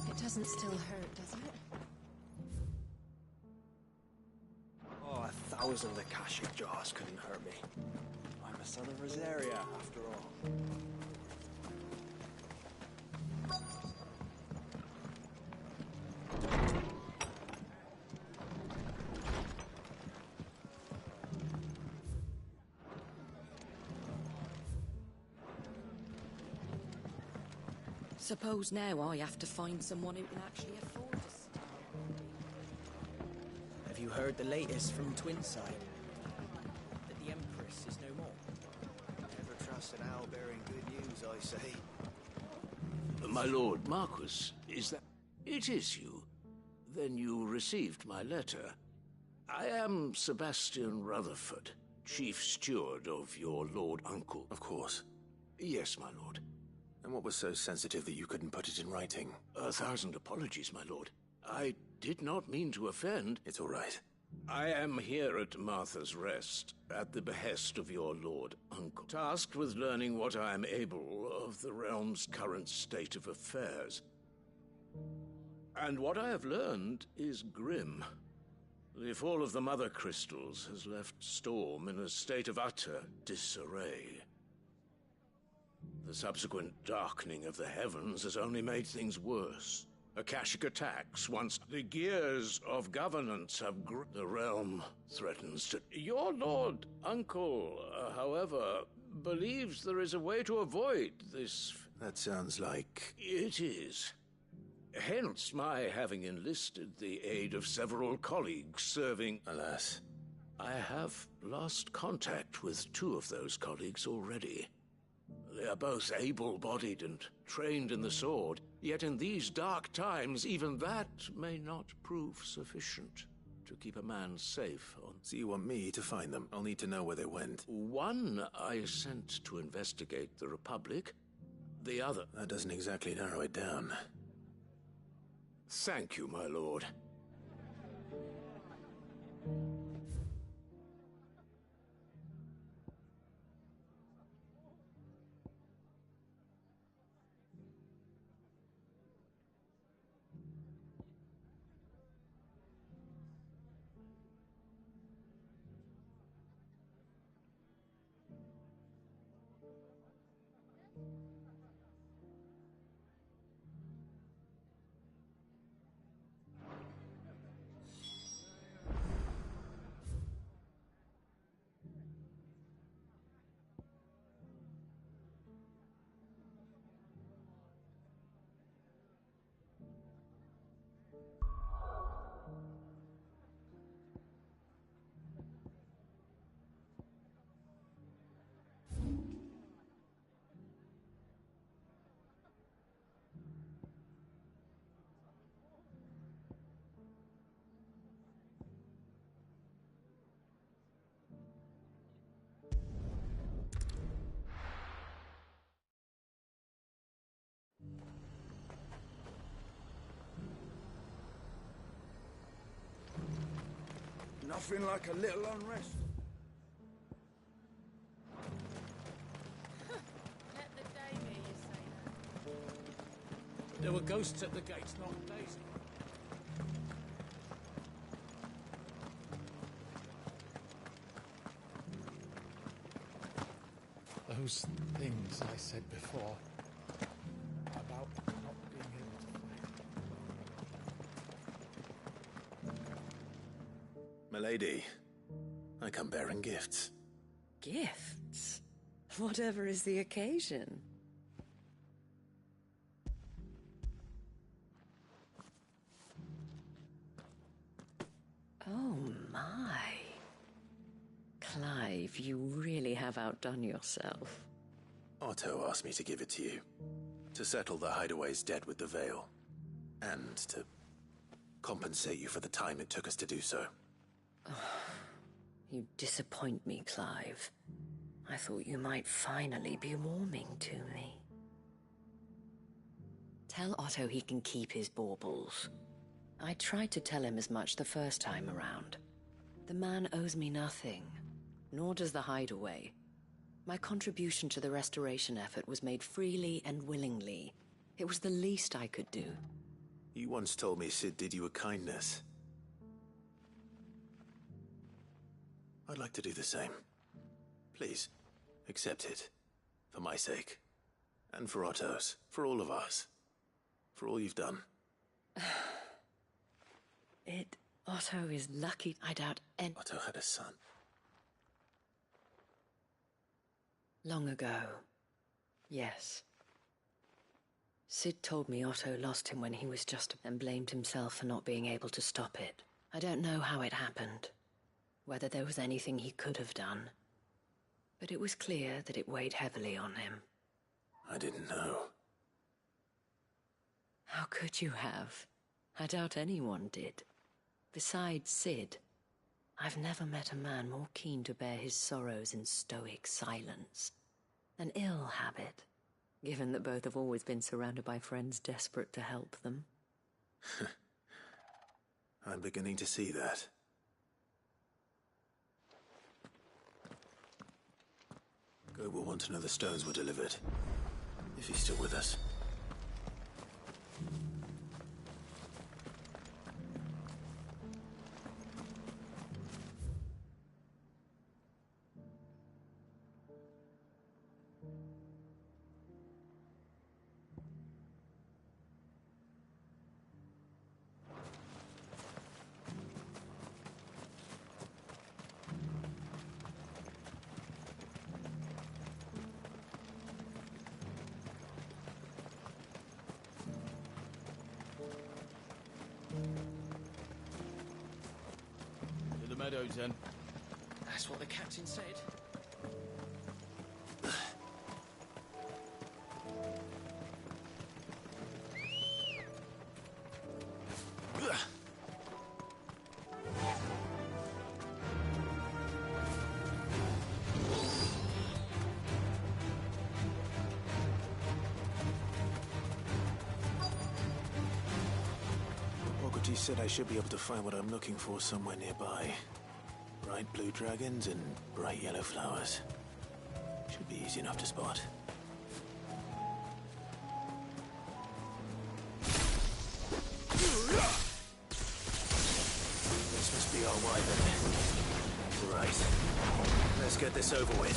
It doesn't still hurt, does it? Oh, 1,000 Akashic jars couldn't hurt me. I'm a son of Rosaria, after all. Suppose now I have to find someone who can actually afford a star. Have you heard the latest from Twinside? That the Empress is no more? Never trust an owl bearing good news, I say. My Lord Marquis, is that... It is you. Then you received my letter. I am Sebastian Rutherford, Chief Steward of your Lord Uncle. Of course. Yes, my lord. And what was so sensitive that you couldn't put it in writing? 1,000 apologies, my lord. I did not mean to offend. It's all right. I am here at Martha's Rest, at the behest of your Lord Uncle, tasked with learning what I am able of the realm's current state of affairs. And what I have learned is grim. The fall of the Mother Crystals has left Storm in a state of utter disarray. The subsequent darkening of the heavens has only made things worse. Akashic attacks, once the gears of governance have the realm threatens to... Your Lord Uncle, however, believes there is a way to avoid this... That sounds like... It is. Hence my having enlisted the aid of several colleagues serving... Alas. I have lost contact with 2 of those colleagues already. They are both able-bodied and trained in the sword, yet in these dark times, even that may not prove sufficient to keep a man safe on... So you want me to find them? I'll need to know where they went. One I sent to investigate the Republic, the other... That doesn't exactly narrow it down. Thank you, my lord. Nothing like a little unrest. Let the day be, you say that. There were ghosts at the gates, not Daisy. Those things I said before about not being able to fight. Milady, I come bearing gifts. Gifts? Whatever is the occasion. Oh my. Clive, you really have outdone yourself. Otto asked me to give it to you. To settle the Hideaway's debt with the Veil. And to compensate you for the time it took us to do so. You disappoint me, Clive. I thought you might finally be warming to me. Tell Otto he can keep his baubles. I tried to tell him as much the first time around. The man owes me nothing, nor does the Hideaway. My contribution to the restoration effort was made freely and willingly. It was the least I could do. You once told me Sid did you a kindness. I'd like to do the same. Please, accept it. For my sake. And for Otto's. For all of us. For all you've done. Otto is lucky. I doubt any... Otto had a son. Long ago. Yes. Sid told me Otto lost him when he was just... and blamed himself for not being able to stop it. I don't know how it happened. Whether there was anything he could have done. But it was clear that it weighed heavily on him. I didn't know. How could you have? I doubt anyone did. Besides Sid, I've never met a man more keen to bear his sorrows in stoic silence. An ill habit, given that both have always been surrounded by friends desperate to help them. I'm beginning to see that. Go will want to know the stones were delivered. If he's still with us. To the meadows, then. That's what the captain said. He said I should be able to find what I'm looking for somewhere nearby. Bright blue dragons and bright yellow flowers. Should be easy enough to spot. This must be our wyvern. Right. Let's get this over with.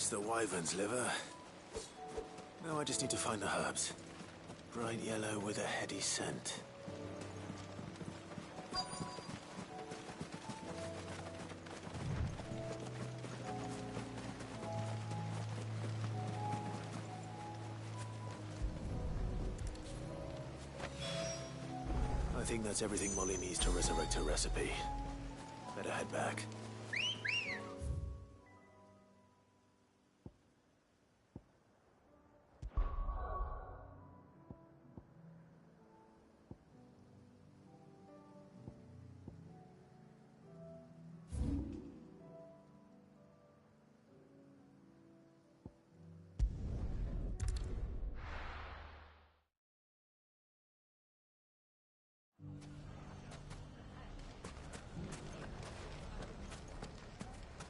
That's the wyvern's liver. Now I just need to find the herbs. Bright yellow with a heady scent. I think that's everything Molly needs to resurrect her recipe. Better head back.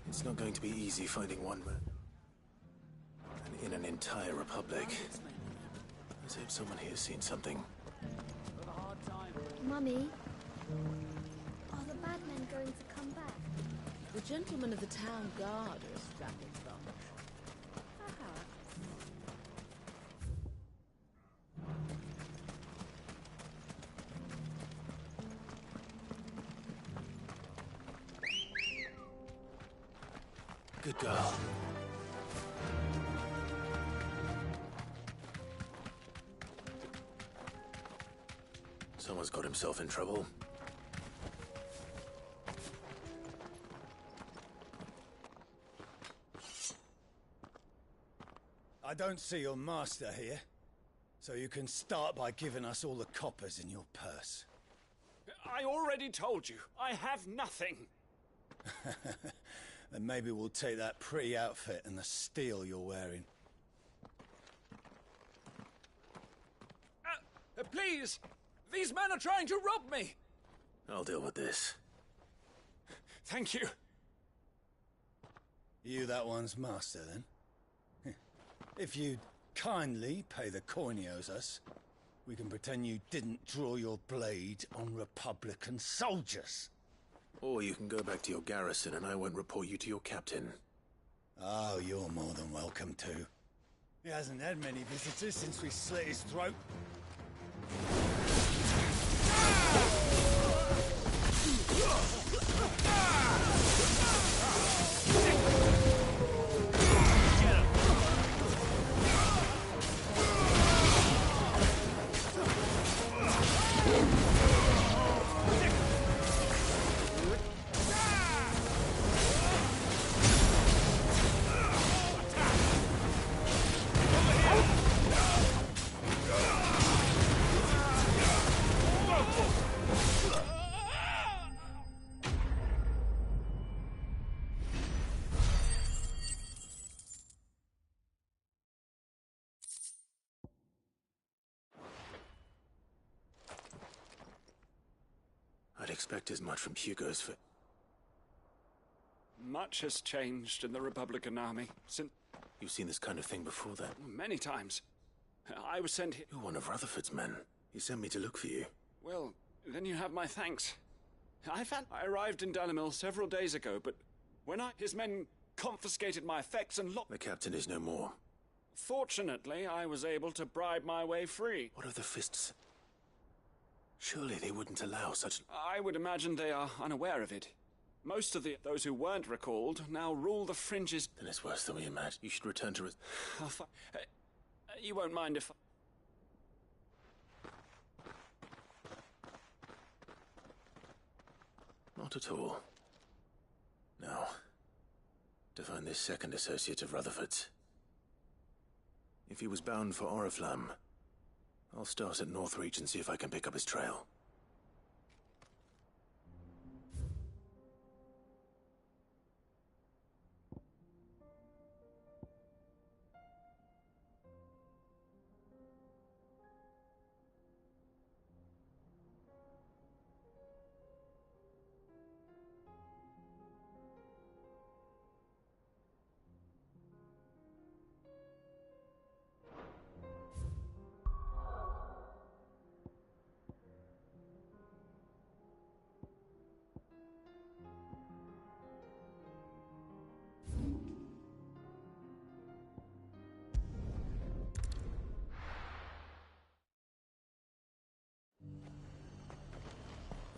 It's not going to be easy finding one man. And in an entire republic. Let's hope someone here's seen something. Mummy, are the bad men going to come back? The gentlemen of the town guard are a strapping bunch. Perhaps. Good girl. Someone's got himself in trouble. I don't see your master here, so you can start by giving us all the coppers in your purse. I already told you, I have nothing. Then maybe we'll take that pretty outfit and the steel you're wearing. Please! These men are trying to rob me! I'll deal with this. Thank you. You that one's master, then? If you'd kindly pay the coin he owes us, we can pretend you didn't draw your blade on Republican soldiers. Or you can go back to your garrison and I won't report you to your captain. Oh, you're more than welcome to. He hasn't had many visitors since we slit his throat. I'd expect as much from Hugo's for... Much has changed in the Republican Army since... You've seen this kind of thing before, then? Many times. I was sent here... You're one of Rutherford's men. He sent me to look for you. Well, then you have my thanks. I arrived in Dalamil several days ago, but when his men confiscated my effects and locked... The captain is no more. Fortunately, I was able to bribe my way free. What of the fists? Surely they wouldn't allow such... I would imagine they are unaware of it. Most of those who weren't recalled now rule the fringes. Then it's worse than we imagined. You should return to... You won't mind if... Not at all. Now, to find this second associate of Rutherford's. If he was bound for Oriflamme, I'll start at Northreach and see if I can pick up his trail.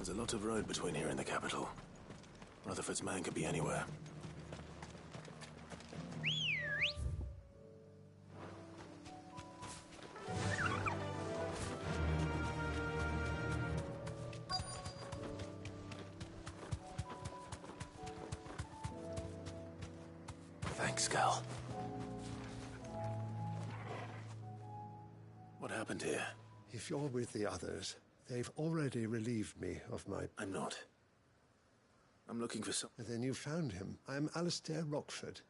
There's a lot of road between here and the capital. Rutherford's man could be anywhere. Thanks, Cal. What happened here? If you're with the others, they've already relieved me of my... I'm not. I'm looking for some... Then you found him. I'm Alistair Rockford.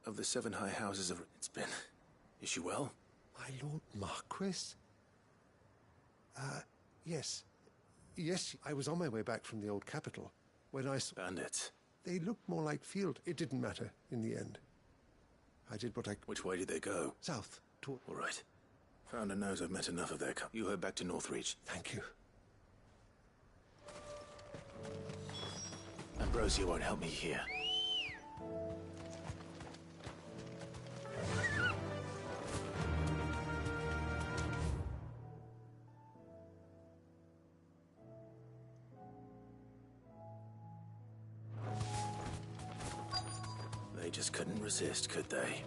Of the 7 high houses of... It's been... Is she well? My Lord Marquis? Yes. Yes, I was on my way back from the old capital when I saw... Bandits. They looked more like field. It didn't matter in the end. I did what I... Which way did they go? South. All right. Founder knows I've met enough of their... You head back to Northreach. Thank you. Ambrosia won't help me here. They just couldn't resist, could they?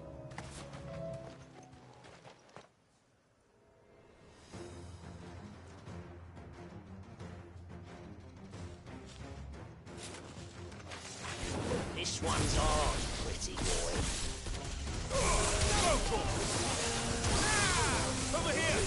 This one's ours, pretty boy. Over here!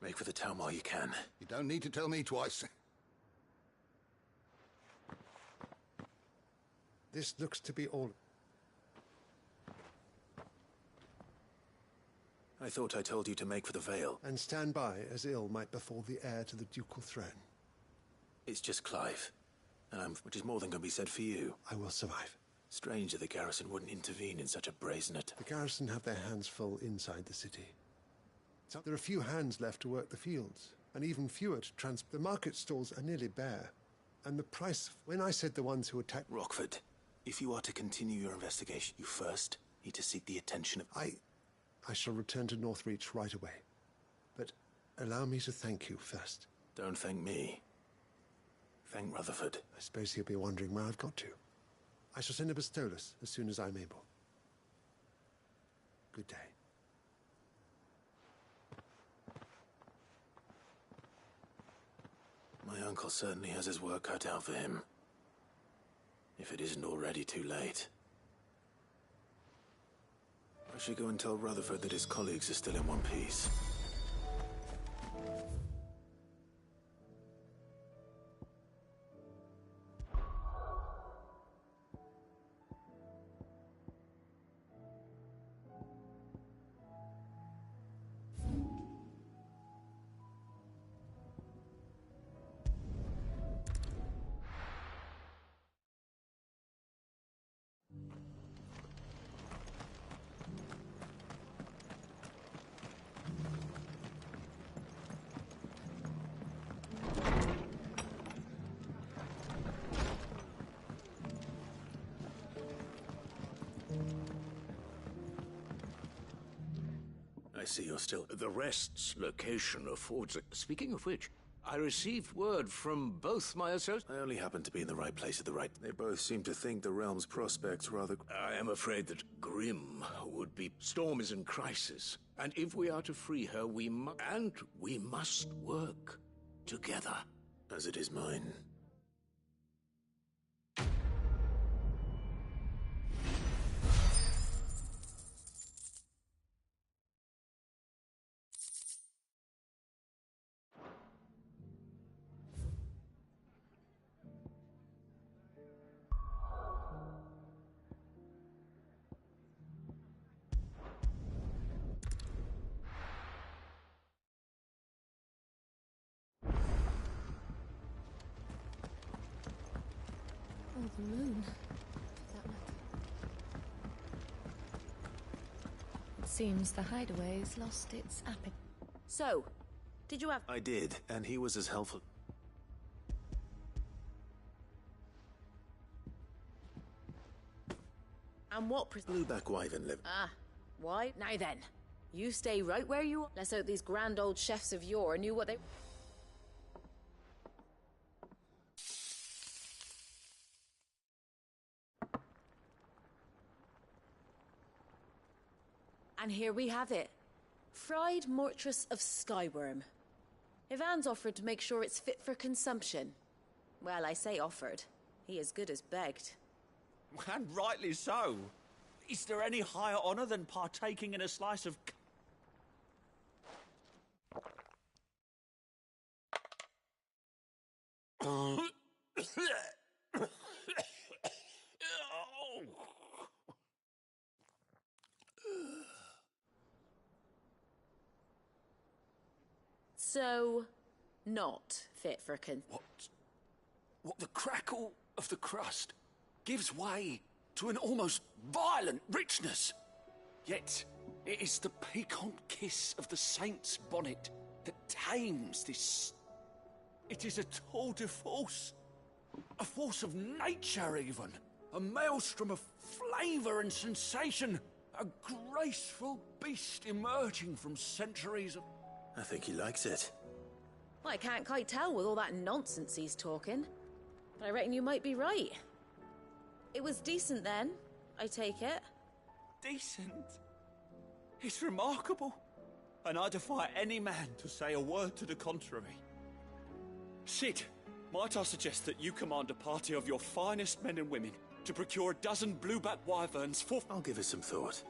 Make for the town while you can. You don't need to tell me twice. This looks to be all... I thought I told you to make for the Vale. And stand by as ill might befall the heir to the ducal throne. It's just Clive. Which is more than can be said for you. I will survive. Strange that the garrison wouldn't intervene in such a brazen attack. The garrison have their hands full inside the city. So there are few hands left to work the fields, and even fewer to transport. The market stalls are nearly bare, and the price... When I said the ones who attacked... Rockford, if you are to continue your investigation, you first need to seek the attention of... I shall return to Northreach right away. But allow me to thank you first. Don't thank me. Thank Rutherford. I suppose he'll be wondering where I've got to. I shall send a Bastolus as soon as I'm able. Good day. My uncle certainly has his work cut out for him. If it isn't already too late. I should go and tell Rutherford that his colleagues are still in one piece. see you're still... The rest's location affords a... Speaking of which, I received word from both my associates... I only happened to be in the right place at the right... They both seem to think the realm's prospects rather... I am afraid that Grim would be... Storm is in crisis, and if we are to free her, we must work together. As it is mine. Oh, the moon. For that matter. It seems the hideaway's lost its appetite. So, did you have... I did, and he was as helpful... And what... Blueback Wyvern lived... Ah, why? Now then, you stay right where you are. Let's hope these grand old chefs of yore knew what they... And here we have it. Fried mortress of skyworm. Ivan's offered to make sure it's fit for consumption. Well, I say offered. He as good as begged. And rightly so. Is there any higher honor than partaking in a slice of... So, not fit for What the crackle of the crust gives way to an almost violent richness. Yet, it is the piquant kiss of the saint's bonnet that tames this. It is a tour de force. A force of nature, even. A maelstrom of flavour and sensation. A graceful beast emerging from centuries of... I think he likes it. Well, I can't quite tell with all that nonsense he's talking. But I reckon you might be right. It was decent then, I take it. Decent? It's remarkable. And I defy any man to say a word to the contrary. Sid, might I suggest that you command a party of your finest men and women to procure a dozen blueback wyverns for... I'll give it some thought.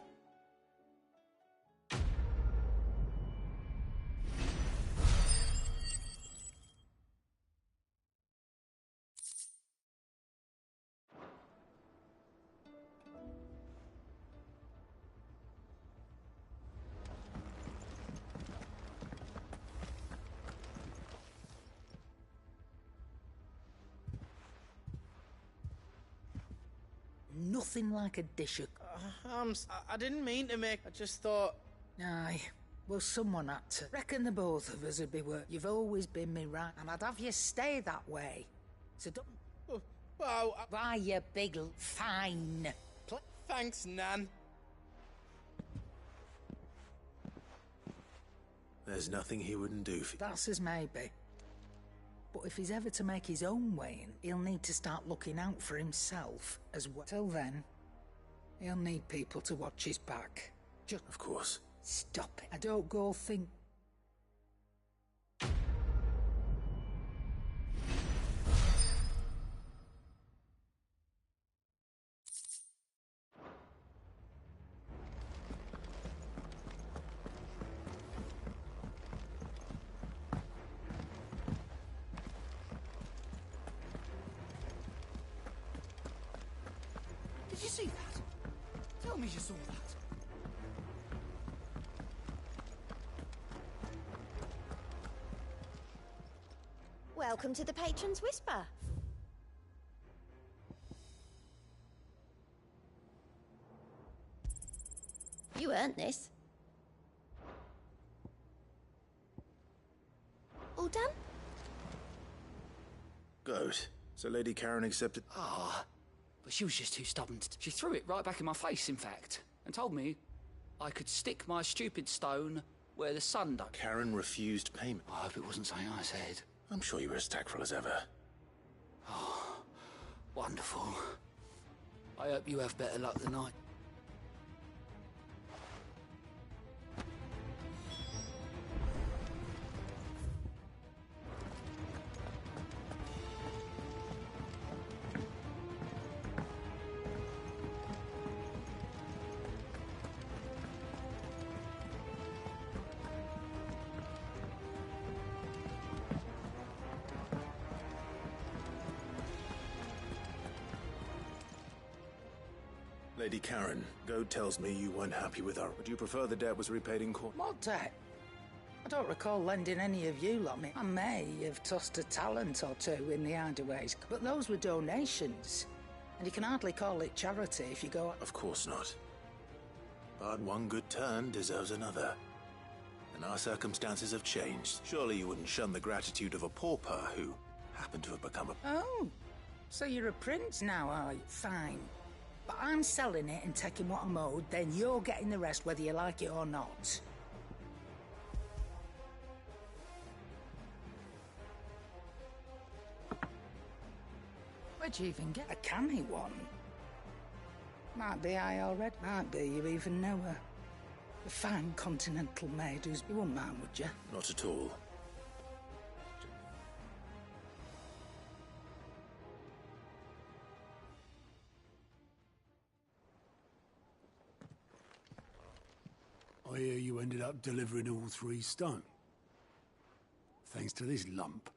Nothing like a dish of... I didn't mean to make... I just thought... Aye. Well, someone had to. Reckon the both of us would be worth... You've always been me right, and I'd have you stay that way. So don't... Well, Why, you big... Fine. Thanks, Nan. There's nothing he wouldn't do for... That's as maybe. But if he's ever to make his own way in, he'll need to start looking out for himself as well. Till then, he'll need people to watch his back. Just... Of course. Stop it. I don't go think... Did you see that? Tell me you saw that. Welcome to the Patron's Whisper. You earned this. All done? Good. So Lady Karen accepted... Ah, but she was just too stubborn. She threw it right back in my face, in fact, and told me I could stick my stupid stone where the sun don't... Karen refused payment. I hope it wasn't something I said. I'm sure you were as tactful as ever. Oh, wonderful. I hope you have better luck than I. Lady Karen, Goad tells me you weren't happy with her. Would you prefer the debt was repaid in court? What debt? I don't recall lending any of you lot me. I may have tossed a talent or two in the hideaways, but those were donations. And you can hardly call it charity if you go... Of course not. But one good turn deserves another. And our circumstances have changed. Surely you wouldn't shun the gratitude of a pauper who happened to have become a... Oh, so you're a prince now, are you? Fine. But I'm selling it and taking what I'm owed, then you're getting the rest whether you like it or not. Where'd you even get a canny one? Might be I already. Might be you even know her. A fine continental maid who's... You wouldn't mind, would you? Not at all. I hear you ended up delivering all 3 stone. Thanks to this lump.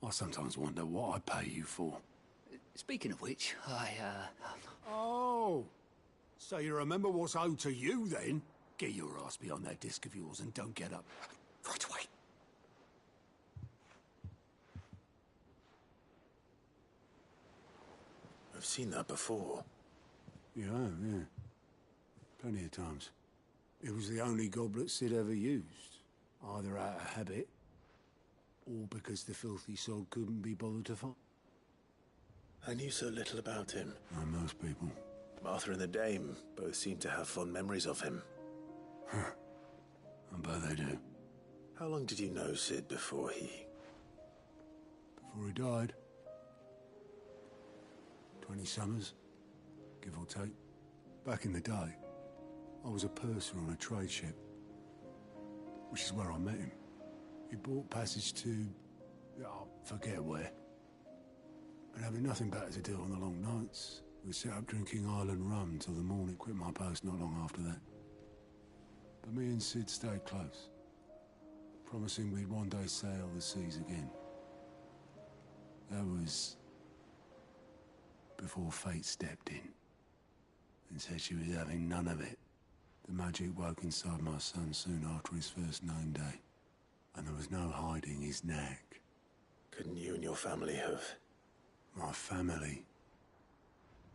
I sometimes wonder what I pay you for. Speaking of which, Oh! So you remember what's owed to you, then? Get your ass behind that disc of yours and don't get up. Right away. I've seen that before. You have, yeah. Plenty of times. It was the only goblet Sid ever used. Either out of habit, or because the filthy sod couldn't be bothered to find. I knew so little about him. Like most people. Martha and the Dame both seem to have fond memories of him. I bet they do. How long did you know Sid before he... Before he died? 20 summers, give or take. Back in the day, I was a purser on a trade ship, which is where I met him. He bought passage to... I forget where. And having nothing better to do on the long nights, we set up drinking island rum till the morning. Quit my post not long after that. But me and Sid stayed close, promising we'd one day sail the seas again. That was before fate stepped in and said she was having none of it. The magic woke inside my son soon after his first known day, and there was no hiding his knack. Couldn't you and your family have... My family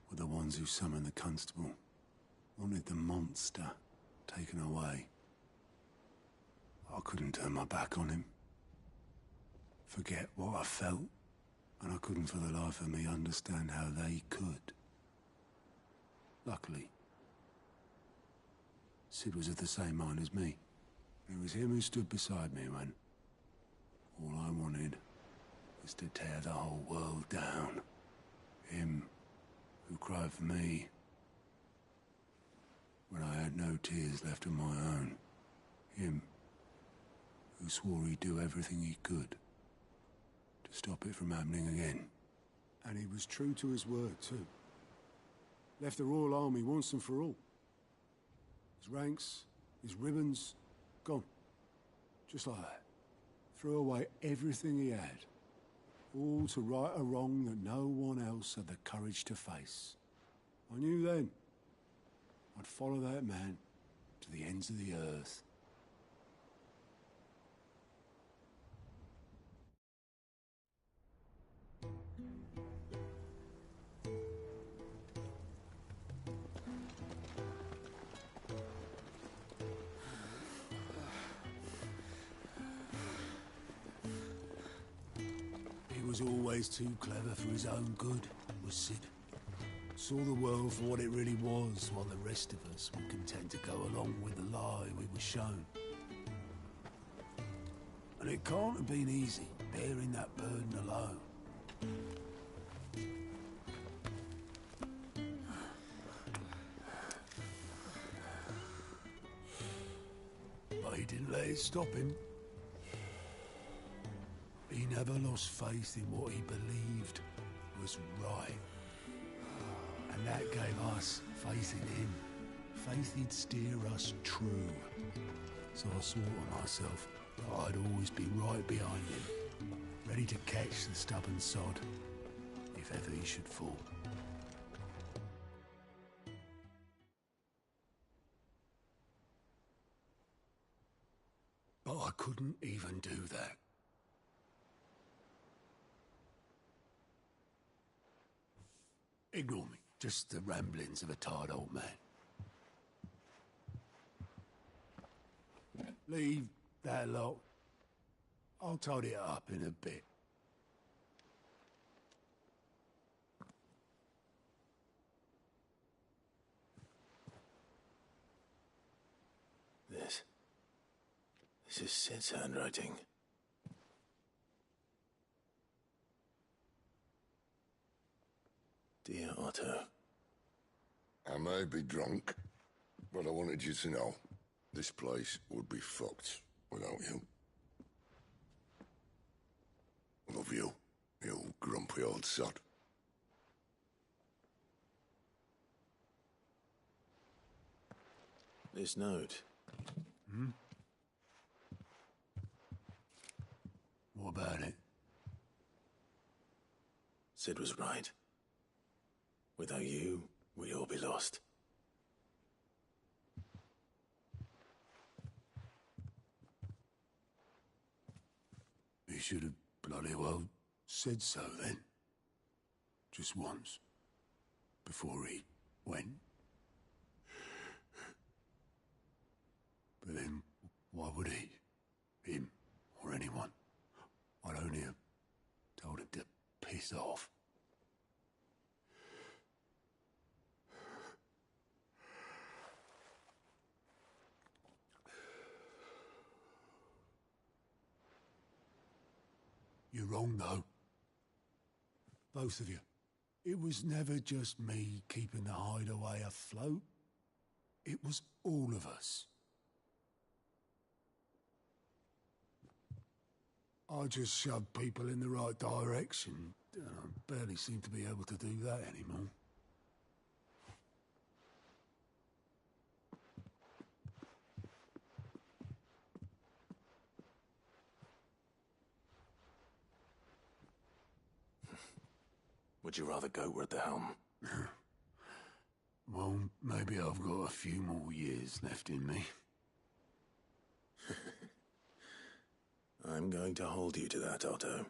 were the ones who summoned the constable, wanted the monster taken away. I couldn't turn my back on him, forget what I felt, and I couldn't for the life of me understand how they could. Luckily, Sid was of the same mind as me. It was him who stood beside me when all I wanted was to tear the whole world down. Him who cried for me when I had no tears left of my own. Him who swore he'd do everything he could to stop it from happening again. And he was true to his word, too. Left the Royal Army once and for all. His ranks, his ribbons, gone. Just like that. Threw away everything he had. All to right a wrong that no one else had the courage to face. I knew then I'd follow that man to the ends of the earth. He was always too clever for his own good, was Sid. Saw the world for what it really was, while the rest of us were content to go along with the lie we were shown. it can't have been easy, bearing that burden alone. But he didn't let it stop him. He never lost faith in what he believed was right. And that gave us faith in him. Faith he'd steer us true. So I swore to myself that I'd always be right behind him, ready to catch the stubborn sod, if ever he should fall. But I couldn't even do that. Ignore me. Just the ramblings of a tired old man. Leave that lot. I'll tidy it up in a bit. This is Sid's handwriting. Dear Otto. I may be drunk, but I wanted you to know this place would be fucked without you. Love you, you grumpy old sod. This note. Hmm? What about it? Sid was right. Without you, we'd all be lost. He should have bloody well said so then. Just once. Before he went. But then, why would he? Him, or anyone? I'd only have told him to piss off. You're wrong, though. Both of you. It was never just me keeping the hideaway afloat. It was all of us. I just shoved people in the right direction. I barely seem to be able to do that anymore. Would you rather goat were at the helm? Well, maybe I've got a few more years left in me. I'm going to hold you to that, Otto.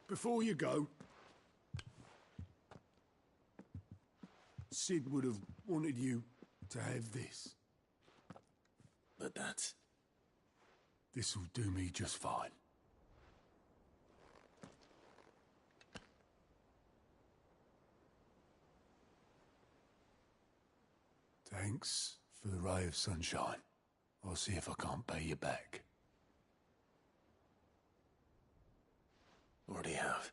Before you go, Sid would have wanted you to have this. But that's... This'll do me just fine. Thanks for the ray of sunshine. I'll see if I can't pay you back. Already have.